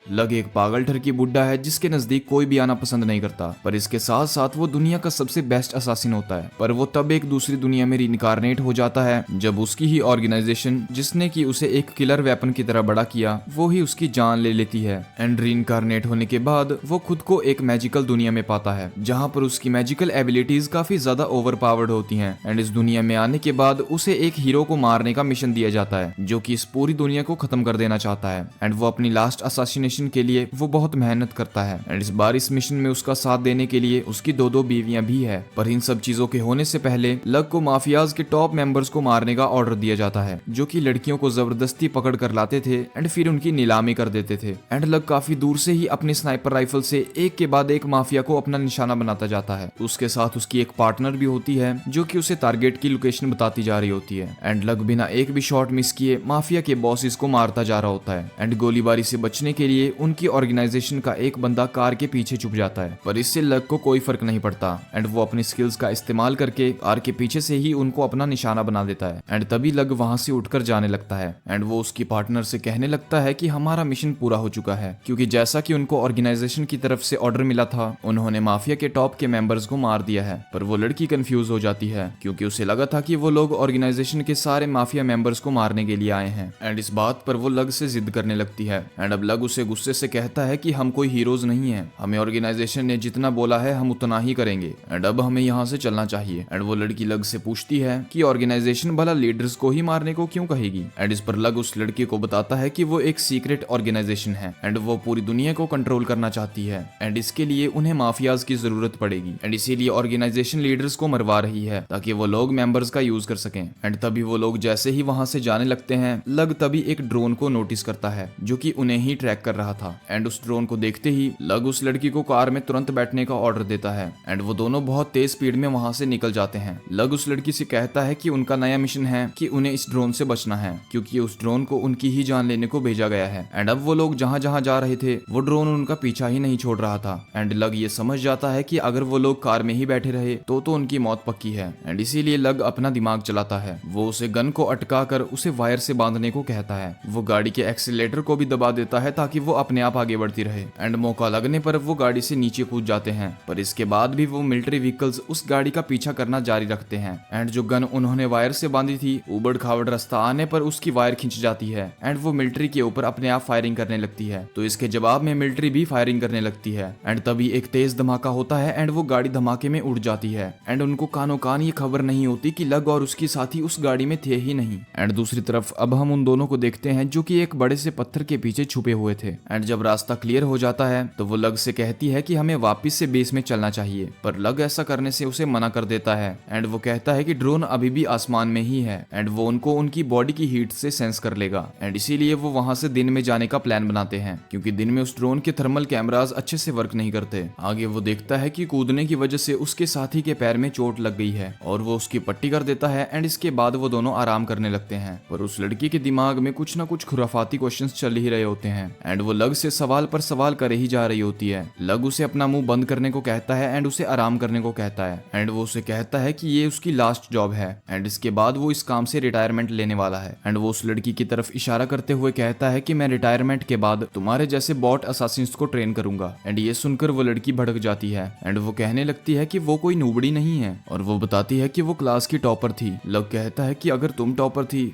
लग एक पागल ठरकी बुड्ढा है जिसके नजदीक कोई भी आना पसंद नहीं करता, पर इसके साथ साथ वो दुनिया का सबसे बेस्ट असासिन होता है। पर वो तब एक दूसरी दुनिया में रीइंकारनेट हो जाता है जब उसकी ही ऑर्गेनाइजेशन जिसने कि उसे एक किलर वेपन की तरह बड़ा किया वो ही उसकी जान ले लेती है। एंड रीइंकारनेट होने के बाद वो खुद को एक मैजिकल दुनिया में पाता है जहाँ पर उसकी मैजिकल एबिलिटीज काफी ज्यादा ओवरपावर्ड होती हैं। एंड इस दुनिया में आने के बाद उसे एक हीरो को मारने का मिशन दिया जाता है जो कि इस पूरी दुनिया को खत्म कर देना चाहता है। एंड वो अपनी लास्ट असासिनेशन के लिए वो बहुत मेहनत करता है। एंड इस बार इस मिशन में उसका साथ देने के लिए उसकी दो बीवियां भी है। पर इन सब चीजों के होने से पहले लग को माफियाज के टॉप मेंबर्स को मारने का ऑर्डर दिया जाता है जो कि लड़कियों को जबरदस्ती पकड़ कर लाते थे एंड फिर उनकी नीलामी कर देते थे। एंड लग काफी दूर से ही अपने स्नाइपर राइफल से एक के बाद एक माफिया को अपना निशाना बनाता जाता है। उसके साथ उसकी एक पार्टनर भी होती है जो कि उसे टारगेट की लोकेशन बताती जा रही होती है। एंड लग बिना एक भी शॉट मिस किए माफिया के बॉसेस को मारता जा रहा होता है। एंड गोलीबारी से बचने के लिए उनकी ऑर्गेनाइजेशन का एक बंदा कार के पीछे छुप जाता है, पर इससे लग को कोई फर्क नहीं पड़ता। एंड वो अपनी स्किल्स का इस्तेमाल करके कार के पीछे से ही उनको अपना निशाना बना देता है। एंड तभी लग वहां से उठकर जाने लगता है। एंड वो उसकी पार्टनर से कहने लगता है कि हमारा मिशन पूरा हो चुका है, क्योंकि जैसा कि उनको ऑर्गेनाइजेशन की तरफ से ऑर्डर मिला था उन्होंने माफिया के टॉप के मेंबर्स को मार दिया है। पर वो लड़की कंफ्यूज हो जाती है क्योंकि उसे लगा था कि वो लोग ऑर्गेनाइजेशन के सारे माफिया मेंबर्स को मारने के लिए आए हैं। एंड इस बात पर वो लग से जिद करने लगती है। एंड अब लग उसे गुस्से से कहता है कि हम कोई हीरोज नहीं है, हमें ऑर्गेनाइजेशन ने जितना बोला है हम उतना ही करेंगे एंड अब हमें यहाँ से चलना चाहिए। एंड वो लड़की लग से पूछती है कि ऑर्गेनाइजेशन भला लीडर्स को ही मारने को क्यों कहेगी। एंड इस पर लग उस लड़की को बताता है कि वो एक सीक्रेट ऑर्गेनाइजेशन है एंड वो पूरी दुनिया को कंट्रोल करना चाहती है एंड इसके लिए उन्हें माफियाज की जरूरत पड़ेगी। एंड इसीलिए ऑर्गेनाइजेशन लीडर्स को मरवा रही है ताकि वो लोग मेंबर्स का यूज कर सकें। एंड तभी वो लोग जैसे ही वहां से जाने लगते हैं लग तभी एक ड्रोन को नोटिस करता है जो कि उन्हें ही ट्रैक कर रहा था। एंड उस ड्रोन को देखते ही लग उस लड़की को कार में तुरंत बैठने का ऑर्डर देता है। एंड वो दोनों बहुत तेज स्पीड में वहां से निकल जाते हैं। लग उस लड़की से कहता है कि उनका नया मिशन है कि उन्हें इस ड्रोन से बचना है क्योंकि उस ड्रोन को उनकी ही जान लेने को भेजा गया है। एंड अब वो लोग जहां जहां जा रहे थे वो ड्रोन उनका पीछा ही नहीं छोड़ रहा था। एंड लग ये समझ जाता है कि अगर वो लोग कार में ही बैठे रहे तो उनकी मौत पक्की है। एंड इसीलिए लग अपना दिमाग चलाता है। वो उसे गन को अटका कर उसे वायर से बांधने को कहता है। वो गाड़ी के एक्सीलरेटर को भी दबा देता है ताकि वो अपने आप आगे बढ़ती रहे। एंड मौका लगने पर वो गाड़ी से नीचे कूद जाते हैं, पर इसके बाद भी वो मिलिट्री व्हीकल्स उस गाड़ी का पीछा करना जारी रखते हैं। एंड जो गन उन्होंने वायर से बांधी थी उबड़ खाबड़ रास्ता आने पर उसकी वायर खिंच जाती है एंड वो मिलिट्री के ऊपर अपने आप फायरिंग करने लगती है। तो इसके जवाब में मिलिट्री भी फायरिंग करने लगती है। एंड तभी एक तेज धमाका होता है एंड वो गाड़ी धमाके में उड़ जाती है। एंड उनको कानो कान ये खबर नहीं होती कि लग और उसकी साथी उस गाड़ी में थे ही नहीं। एंड दूसरी तरफ अब हम उन दोनों को देखते हैं जो कि एक बड़े से पत्थर के पीछे छुपे हुए थे। एंड जब रास्ता क्लियर हो जाता है तो वो लग से कहती है कि हमें वापस से बेस में चलना चाहिए, पर लग ऐसा करने से उसे मना कर देता है। एंड वो कहता है कि ड्रोन अभी भी आसमान में ही है एंड वो उनको उनकी बॉडी की हीट से सेंस कर लेगा। एंड इसीलिए वो वहां से दिन में जाने का प्लान बनाते हैं क्योंकि दिन में उस ड्रोन के थर्मल कैमरास अच्छे से वर्क नहीं करते। आगे वो देखता है कि कूदने की वजह से उसके साथी के पैर में चोट लग गई है और वो उसकी पट्टी कर देता है। एंड इसके बाद वो दोनों आराम करने लगते हैं, पर उस लड़की के दिमाग में कुछ ना कुछ खुराफाती क्वेश्चंस चल ही रहे होते हैं। एंड वो लग से सवाल पर सवाल कर ही जा रही होती है। लग उसे अपना मुंह बंद करने को कहता है एंड उसे आराम करने को कहता है। एंड वो उसे कहता है कि ये उसकी लास्ट जॉब है एंड इसके बाद वो इस काम से रिटायरमेंट लेने वाला है। एंड वो उस लड़की की तरफ इशारा करते हुए कहता है कि मैं रिटायरमेंट के बाद तुम्हारे जैसे बॉट असासिन्स को ट्रेन करूंगा। एंड ये सुनकर वो लड़की भड़क जाती है एंड वो कहने लगती है कि वो कोई नूबड़ी नहीं है और वो बताती है कि वो क्लास की टॉपर थी। लग कहता है कि अगर तुम टॉपर थी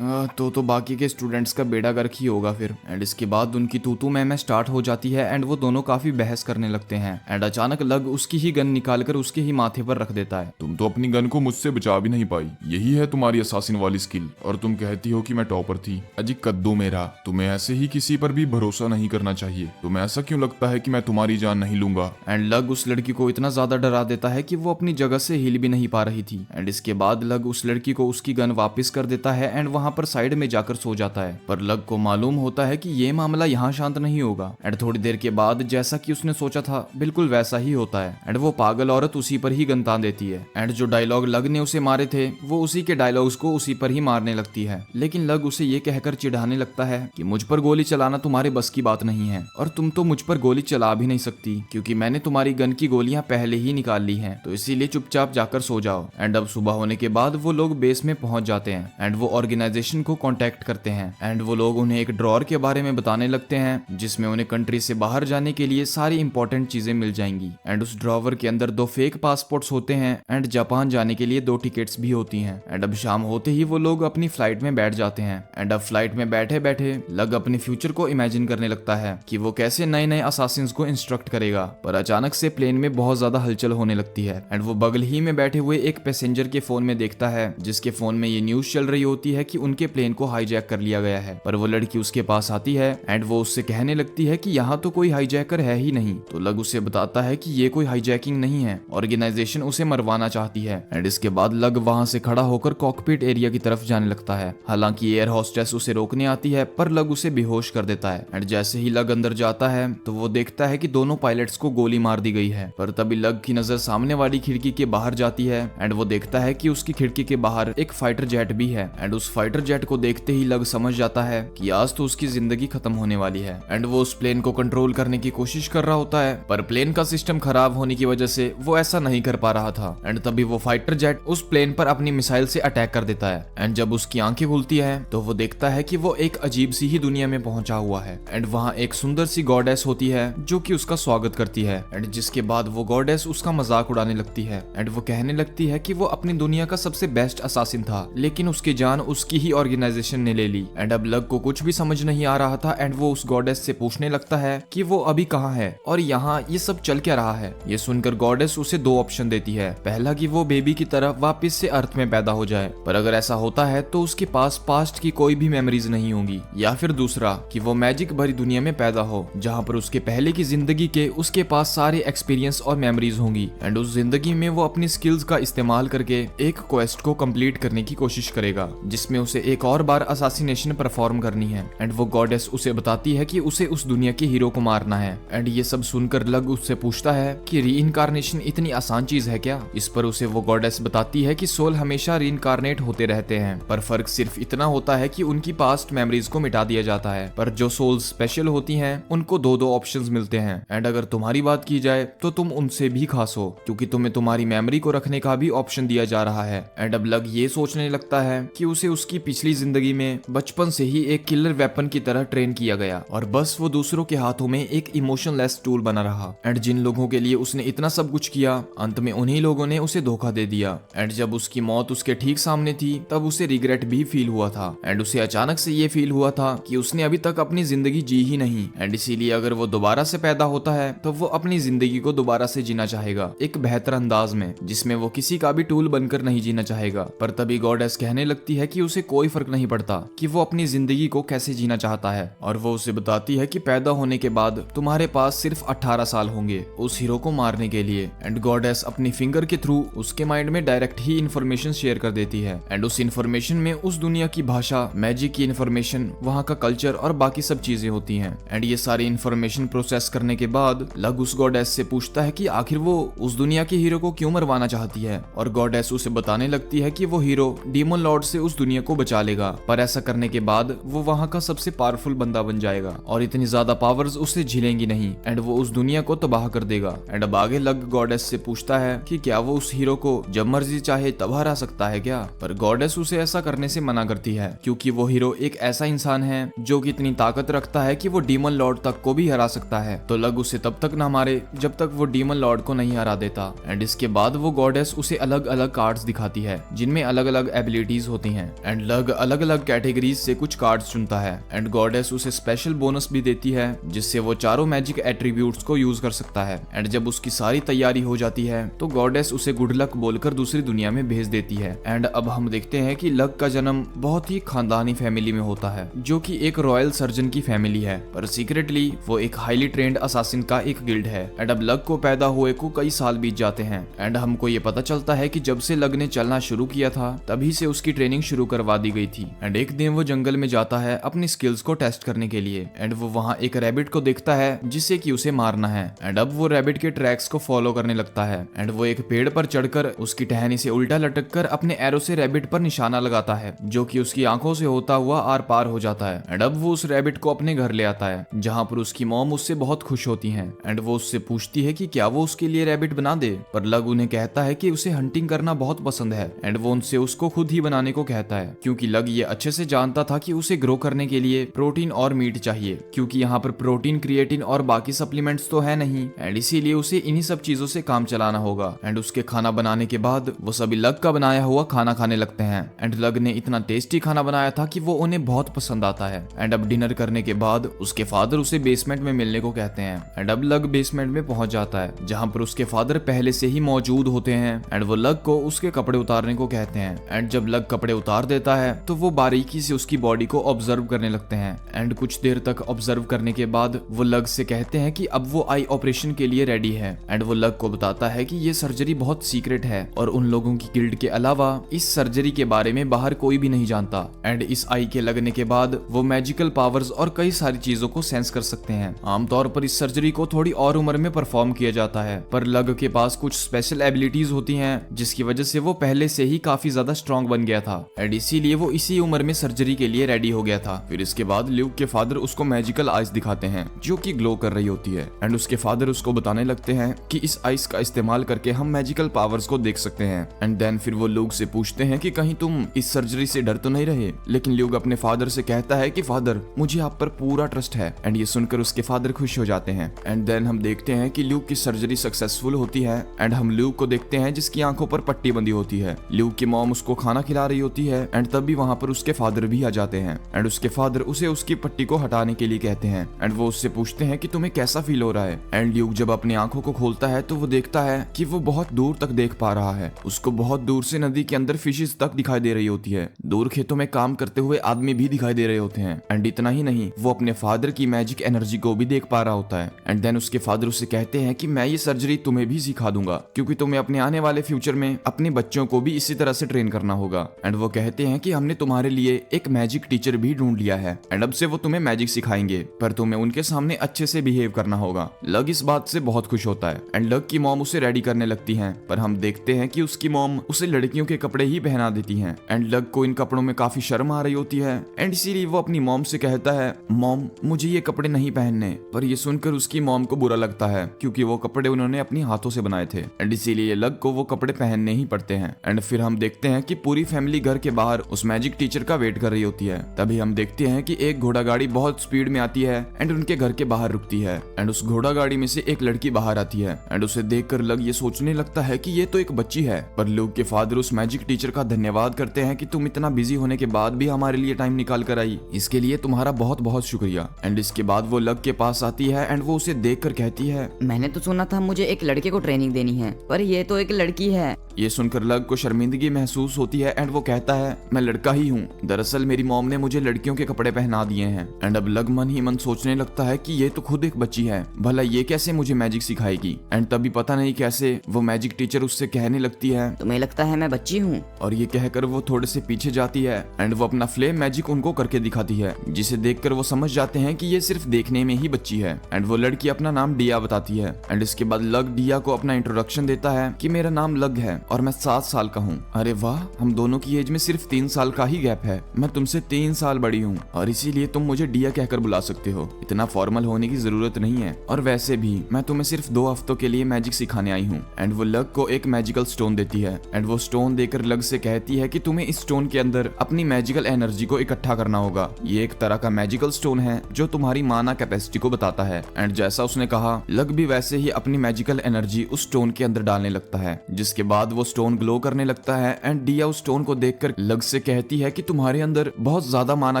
तो बाकी के स्टूडेंट्स का बेड़ा गर्क ही होगा फिर। एंड इसके बाद उनकी तू मैं स्टार्ट हो जाती है एंड वो दोनों काफी बहस करने लगते हैं। एंड अचानक लग उसकी ही गन निकालकर उसके ही माथे पर रख देता है। तुम तो अपनी गन को मुझसे बचा भी नहीं पाई, यही है तुम्हारी असासिन वाली स्किल, और तुम कहती हो कि मैं टॉपर थी। अजी कद्दू मेरा, तुम्हें ऐसे ही किसी पर भी भरोसा नहीं करना चाहिए। तुम्हें ऐसा क्यों लगता है कि मैं तुम्हारी जान नहीं लूंगा। एंड लग उस लड़की को इतना ज्यादा डरा देता है कि वो अपनी जगह से हिल भी नहीं पा रही थी। एंड इसके बाद लग उस लड़की को उसकी गन वापस कर देता है एंड वहां पर साइड में जाकर सो जाता है। पर लग को मालूम होता है कि ये मामला यहाँ शांत नहीं होगा। एंड थोड़ी देर के बाद जैसा कि उसने सोचा था बिल्कुल वैसा ही होता है एंड वो पागल औरत उसी पर ही गन तान देती है। एंड जो डायलॉग लग ने उसे मारे थे वो उसी के डायलॉग्स को उसी पर ही मारने लगती है। लेकिन लग उसे ये कहकर चिढ़ाने लगता है कि मुझ पर गोली चलाना तुम्हारे बस की बात नहीं है और तुम तो मुझ पर गोली चला भी नहीं सकती क्योंकि मैंने तुम्हारी गन की गोलियां पहले ही निकाल ली हैं, तो इसीलिए चुपचाप जाकर सो जाओ। एंड अब सुबह होने के बाद वो लोग बेस में पहुंच जाते हैं एंड वो ऑर्गेनाइजेशन को कांटेक्ट करते हैं एंड वो लोग उन्हें एक ड्रॉर के बारे में बताने लगते हैं जिसमें उन्हें कंट्री से बाहर जाने के लिए सारी इंपॉर्टेंट चीजें मिल जाएंगी। एंड उस ड्रॉवर के अंदर 2 फेक पासपोर्ट्स होते हैं एंड जापान जाने के लिए 2 टिकट्स भी होती हैं। एंड अब शाम होते ही वो लोग अपनी फ्लाइट में बैठ जाते हैं। एंड अब फ्लाइट में बैठे बैठे लग अपने फ्यूचर को इमेजिन करने लगता है कि वो कैसे नए नए असासिन्स को इंस्ट्रक्ट करेगा। पर अचानक से प्लेन में बहुत ज्यादा हलचल होने लगती है एंड वो बगल ही में बैठे हुए एक पैसेंजर के फोन में देखता है, जिसके फोन में ये न्यूज चल रही होती है कि उनके प्लेन को हाईजैक कर लिया गया है। पर वो लड़की उसके पास आती है एंड वो उससे कहने लगती है कि यहाँ तो कोई हाईजैकर है ही नहीं। तो लग उसे बताता है कि ये कोई हाईजैकिंग नहीं है, ऑर्गेनाइजेशन उसे मरवाना चाहती है। एंड इसके बाद लग वहाँ से खड़ा होकर कॉकपिट एरिया की तरफ जाने लगता है। हालांकि एयर होस्टेस उसे रोकने आती है पर लग उसे बेहोश कर देता है। एंड जैसे ही लग अंदर जाता है तो वो देखता है कि दोनों पायलट्स को गोली मार दी गई है। पर तभी लग की नजर सामने वाली खिड़की के बाहर जाती है एंड वो देखता है कि उसकी खिड़की के बाहर एक फाइटर जेट भी है। एंड उस फाइटर जेट को देखते ही लग समझ जाता है कि आज तो उसकी जिंदगी खत्म होने वाली है। एंड वो उस प्लेन को कंट्रोल करने की कोशिश कर रहा होता है पर प्लेन का सिस्टम खराब होने की वजह से वो ऐसा नहीं कर पा रहा था। एंड तभी वो फाइटर जेट उस प्लेन पर अपनी मिसाइल से अटैक कर देता है। एंड जब उसकी आंखें खुलती है तो वो देखता है कि वो एक अजीब सी ही दुनिया में पहुंचा हुआ है। एंड वहाँ एक सुंदर सी गॉडेस होती है जो कि उसका स्वागत करती है। एंड जिसके बाद वो गॉडेस उसका मजाक उड़ाने लगती है एंड वो कहने लगती है कि वो अपनी दुनिया का सबसे बेस्ट असासिन था, लेकिन उसकी जान उसकी ही ऑर्गेनाइजेशन ने ले ली। एंड अब लग को कुछ भी समझ नहीं आ रहा था एंड वो उस गॉडेस से पूछने लगता है कि वो अभी कहाँ है और यहाँ ये सब चल क्या रहा है। ये सुनकर गॉडेस उसे 2 ऑप्शन देती है। पहला कि वो बेबी की तरह वापस से अर्थ में पैदा हो जाए, पर अगर ऐसा होता है तो उसके पास पास्ट की कोई भी मेमोरीज नहीं होंगी, या फिर दूसरा कि वो मैजिक भरी दुनिया में पैदा हो जहाँ पर उसके पहले की जिंदगी के उसके पास सारे एक्सपीरियंस और मेमोरीज होंगी। एंड उस जिंदगी में वो अपनी स्किल्स का इस्तेमाल करके एक क्वेस्ट को कंप्लीट करने की कोशिश करेगा जिसमें उसे एक और बार असासिनेशन परफॉर्म करनी है। एंड वो गॉडेस उसे बताती है कि उसे उस दुनिया के हीरो को मारना है। एंड ये सब सुनकर लग उससे पूछता है कि रीइंकारनेशन इतनी आसान चीज है क्या। इस पर उसे वो गॉडेस बताती है कि सोल हमेशा रीइंकारनेट होते रहते हैं, पर फर्क सिर्फ इतना होता है कि उनकी पास्ट मेमोरीज को मिटा दिया जाता है, पर जो सोल स्पेशल होती हैं उनको 2 ऑप्शंस मिलते हैं। एंड अगर तुम्हारी बात की जाए तो तुम उनसे भी खास हो क्योंकि तुम्हें तुम्हारी मेमोरी को रखने का भी ऑप्शन दिया जा रहा है। एंड अब लग ये सोचने लगता है कि उसे उसकी पिछली जिंदगी में बचपन से ही एक किलर वेपन की तरह ट्रेन किया गया और बस वो दूसरों के हाथों में एक इमोशनलेस टूल बना रहा। एंड जिन लोगों के लिए उसने इतना सब कुछ किया, अंत में उन्हीं लोगों ने उसे धोखा दे दिया। एंड जब उसकी मौत उसके ठीक सामने थी तब उसे रिग्रेट भी फील हुआ था। एंड उसे अचानक से ये फील हुआ था कि उसने अभी तक अपनी जिंदगी जी ही नहीं। एंड इसीलिए अगर वो दोबारा से पैदा होता है तो वो अपनी जिंदगी को दोबारा से जीना चाहेगा एक बेहतर अंदाज में, जिसमें वो किसी का भी टूल बनकर नहीं जीना चाहेगा। पर तभी गॉडेस कहने लगती है कि उसे कोई फर्क नहीं पड़ता कि वो अपनी जिंदगी को कैसे जीना चाहता है, और वो उसे बताती है कि पैदा होने के बाद तुम्हारे पास सिर्फ 18 साल होंगे उस हीरो को मारने के लिए। एंड गॉडेस अपनी फिंगर के थ्रू उसके माइंड में डायरेक्ट ही इंफॉर्मेशन शेयर कर देती है। एंड उस इंफॉर्मेशन में उस दुनिया की भाषा, मैजिक की इंफॉर्मेशन, वहाँ का कल्चर और बाकी सब चीजें होती हैं। एंड ये सारी इंफॉर्मेशन प्रोसेस करने के बाद लग उस गॉडेस से पूछता है कि आखिर वो उस दुनिया के हीरो को क्यों मरवाना चाहती है। और गॉडेस उसे बताने लगती है कि वो हीरो डीमन लॉर्ड से उस दुनिया को बचा लेगा, पर ऐसा करने के बाद वो वहाँ का सबसे पावरफुल बंदा बन जाएगा और इतनी ज्यादा पावर्स उसे झेलेंगी नहीं एंड वो उस दुनिया को तबाह कर देगा। एंड अब आगे लग गॉडेस से पूछता है कि क्या वो उस हीरो को जब मर्जी चाहे तब हरा सकता है क्या। पर गॉडेस उसे ऐसा करने से मना करती है क्योंकि वो हीरो एक ऐसा इंसान है जो कि इतनी ताकत रखता है कि वो डीमन लॉर्ड तक को भी हरा सकता है। तो लग उसे तब तक ना मारे जब तक वो डीमन लॉर्ड को नहीं हरा देता। एंड इसके बाद वो गॉडेस उसे अलग अलग कार्ड्स दिखाती है जिनमें अलग अलग एबिलिटीज होती हैं। एंड लग अलग अलग कैटेगरीज से कुछ कार्ड्स चुनता है। एंड गॉडेस उसे स्पेशल बोनस भी देती है जिससे वो चारों मैजिक एट्रीब्यूट्स को यूज कर सकता है। एंड जब उसकी सारी तैयारी हो जाती है तो गॉडेस उसे गुड लक बोलकर दूसरी दुनिया में भेज देती है। एंड अब हम देखते हैं कि लग का जन्म बहुत ही खानदानी फैमिली में होता है जो कि एक रॉयल सर्जन की फैमिली है, पर सीक्रेटली वो एक हाईली ट्रेंड असासिन का एक गिल्ड है। एंड अब लग को पैदा हुए को कई साल बीत जाते हैं। एंड हमको ये पता चलता है कि जब से लग ने चलना शुरू किया था तभी से उसकी ट्रेनिंग शुरू करवा दी गई थी। एंड एक दिन वो जंगल में जाता है अपनी स्किल्स को टेस्ट करने के लिए। एंड वो वहाँ एक रैबिट को देखता है जिसे कि उसे मारना है। एंड अब वो रैबिट के ट्रैक्स को फॉलो करने लगता है। एंड वो एक पेड़ पर चढ़कर उसकी टहनी से उल्टा लटक कर अपने एरो से रैबिट पर निशाना लगाता है जो कि उसकी आंखों से होता हुआ आर पार हो जाता है। एंड अब वो उस रैबिट को अपने घर ले आता है जहाँ पर उसकी मॉम उससे बहुत खुश होती है। एंड वो उससे पूछती है कि क्या वो उसके लिए रैबिट बना दे, पर लग उन्हें कहता है कि उसे हंटिंग करना बहुत पसंद है। एंड वो उनसे उसको खुद ही बनाने को कहता है क्योंकि लग ये अच्छे से जानता था कि उसे ग्रो करने के लिए प्रोटीन और मीट चाहिए, क्योंकि यहाँ पर प्रोटीन, क्रिएटिन और बाकी सप्लीमेंट्स तो है नहीं, एंड इसीलिए उसे इन्हीं सब चीजों से काम चलाना होगा। एंड उसके खाना बनाने के बाद वो सभी लग का बनाया हुआ खाना खाने लगते हैं। एंड लग ने इतना टेस्टी खाना बनाया था कि वो उन्हें बहुत पसंद आता है। एंड अब डिनर करने के बाद उसके फादर उसे बेसमेंट में मिलने को कहते हैं। एंड अब लग बेसमेंट में पहुंच जाता है, जहां पर उसके फादर पहले से ही मौजूद होते हैं। एंड वो लग को उसके कपड़े उतारने को कहते हैं। एंड जब लग कपड़े उतार देता है तो वो बारीकी से उसकी बॉडी को ऑब्जर्व करने लगते हैं। एंड कुछ देर तक ऑब्जर्व करने के बाद वो लग से कहते हैं कि अब वो आई ऑपरेशन के लिए रेडी है। एंड वो लग को बताता है कि ये सर्जरी बहुत सीक्रेट है और उन लोगों की गिल्ड के अलावा इस सर्जरी के बारे में बाहर कोई भी नहीं जानता। एंड इस आई के लगने के बाद वो मैजिकल पावर्स और कई सारी चीजों को सेंस कर सकते हैं। आमतौर पर इस सर्जरी को थोड़ी और उम्र में परफॉर्म किया जाता है, पर लग के पास कुछ स्पेशल एबिलिटीज होती हैं जिसकी वजह से वो पहले से ही काफी ज्यादा स्ट्रॉन्ग बन गया था। एंड इसीलिए वो इसी उम्र में सर्जरी के लिए रेडी हो गया था। फिर इसके बाद ल्यूक के फादर उसको मैजिकल आइस दिखाते हैं जो कि ग्लो कर रही होती है। एंड उसके फादर उसको बताने लगते हैं कि इस आइस का इस्तेमाल करके हम मैजिकल पावर्स को देख सकते हैं। एंड देन फिर वो ल्यूक से पूछते हैं कि कहीं तुम इस सर्जरी से डर तो नहीं रहे। लेकिन ल्यूक अपने फादर से कहता है कि फादर, मुझे आप पर पूरा ट्रस्ट है। एंड ये सुनकर उसके फादर खुश हो जाते हैं। एंड देन हम देखते हैं कि ल्यूक की सर्जरी सक्सेसफुल होती है। एंड हम ल्यूक को देखते हैं जिसकी आंखों पर पट्टी बंधी होती है। ल्यूक की मॉम उसको खाना खिला रही होती है। एंड तब भी वहां पर उसके फादर भी आ जाते हैं। एंड उसके फादर उसे उसकी पट्टी को हटाने के लिए कहते हैं। एंड वो उससे पूछते हैं कि तुम्हें कैसा फील हो रहा है। एंड ल्यूक जब अपनी आंखों को खोलता है तो वो देखता है कि वो बहुत दूर तक देख पा रहा है। उसको बहुत दूर से नदी के अंदर फिशेस तक दिखाई दे रही होती है। दूर खेतों में काम करते हुए आदमी भी दिखाई दे रहे होते हैं। एंड इतना ही नहीं, वो अपने फादर की मैजिक एनर्जी को भी देख पा रहा होता है। एंड देन उसके फादर उससे कहते हैं कि मैं ये सर्जरी तुम्हें भी सिखा दूंगा, क्योंकि तुम्हें अपने आने वाले फ्यूचर में अपने बच्चों को भी इसी तरह से ट्रेन करना होगा। एंड वो कहते हैं कि हमने तुम्हारे लिए एक मैजिक टीचर भी ढूंढ लिया है। एंड अब से वो तुम्हें मैजिक सिखाएंगे, पर तुम्हें उनके सामने अच्छे से बिहेव करना होगा। लग इस बात से बहुत खुश होता है। एंड लग की मॉम उसे रेडी करने लगती है, पर हम देखते हैं कि उसकी मॉम उसे लड़कियों के कपड़े ही पहना देती हैं। एंड लग को इन कपड़ों में काफी शर्म आ रही होती है। एंड इसीलिए वो अपनी मॉम से कहता है, मॉम मुझे ये कपड़े नहीं पहनने। पर ये सुनकर उसकी मॉम को बुरा लगता है, क्योंकि वो कपड़े उन्होंने अपनी हाथों से बनाए थे। एंड इसीलिए लग को वो कपड़े पहनने ही पड़ते हैं। एंड फिर हम देखते हैं कि पूरी फैमिली घर के बाहर उस मैजिक टीचर का वेट कर रही होती है। तभी हम देखते हैं कि एक घोड़ा गाड़ी बहुत स्पीड में आती है एंड उनके घर के बाहर रुकती है। एंड उस घोड़ा गाड़ी में से एक लड़की बाहर आती है। एंड उसे देखकर लग ये सोचने लगता है कि ये तो एक बच्ची है। पर लग के फादर उस मैजिक टीचर का धन्यवाद करते हैं कि तुम इतना बिजी होने के बाद भी हमारे लिए टाइम निकाल कर आई, इसके लिए तुम्हारा बहुत बहुत शुक्रिया। एंड इसके बाद वो लग के पास आती है एंड वो उसे देख कर कहती है, मैंने तो सुना था मुझे एक लड़के को ट्रेनिंग देनी है, पर ये तो एक लड़की है। ये सुनकर लग को शर्मिंदगी महसूस होती है। एंड वो कहता है, मैं लड़का ही हूँ, दरअसल मेरी मॉम ने मुझे लड़कियों के कपड़े पहना दिए हैं। एंड अब लग मन ही मन सोचने लगता है कि ये तो खुद एक बच्ची है, भला ये कैसे मुझे मैजिक सिखाएगी। एंड तभी पता नहीं कैसे वो मैजिक टीचर उससे कहने लगती है, तुम्हें लगता है मैं बच्ची हूँ? और ये कहकर वो थोड़े से पीछे जाती है। एंड वो अपना फ्लेम मैजिक उनको करके दिखाती है, जिसे देखकर वो समझ जाते हैं कि ये सिर्फ देखने में ही बच्ची है। एंड वो लड़की अपना नाम डिया बताती है। एंड इसके बाद लग डिया को अपना इंट्रोडक्शन देता है कि मेरा नाम लग है और मैं 7 साल का हूँ। अरे वाह, हम दोनों की एज में सिर्फ 3 साल का ही गैप है। मैं तुमसे 3 साल बड़ी हूँ और इसीलिए तुम मुझे डिया कहकर बुला सकते हो। इतना फॉर्मल होने की जरूरत नहीं है, और वैसे भी मैं तुम्हें सिर्फ 2 हफ्तों के लिए मैजिक सिखाने आई हूँ। एंड वो लग को एक मैजिकल स्टोन देती है। एंड वो स्टोन देकर लग से कहती है कि तुम्हें इस स्टोन के अंदर अपनी मैजिकल एनर्जी को इकट्ठा करना होगा। ये एक तरह का मैजिकल स्टोन है जो तुम्हारी माना कैपेसिटी को बताता है। एंड जैसा उसने कहा, लग भी वैसे ही अपनी मैजिकल एनर्जी उस स्टोन के अंदर डालने लगता है, जिसके बाद वो स्टोन ग्लो करने लगता है। एंड डिया उस स्टोन को देखकर लग से कहती है कि तुम्हारे अंदर बहुत ज्यादा माना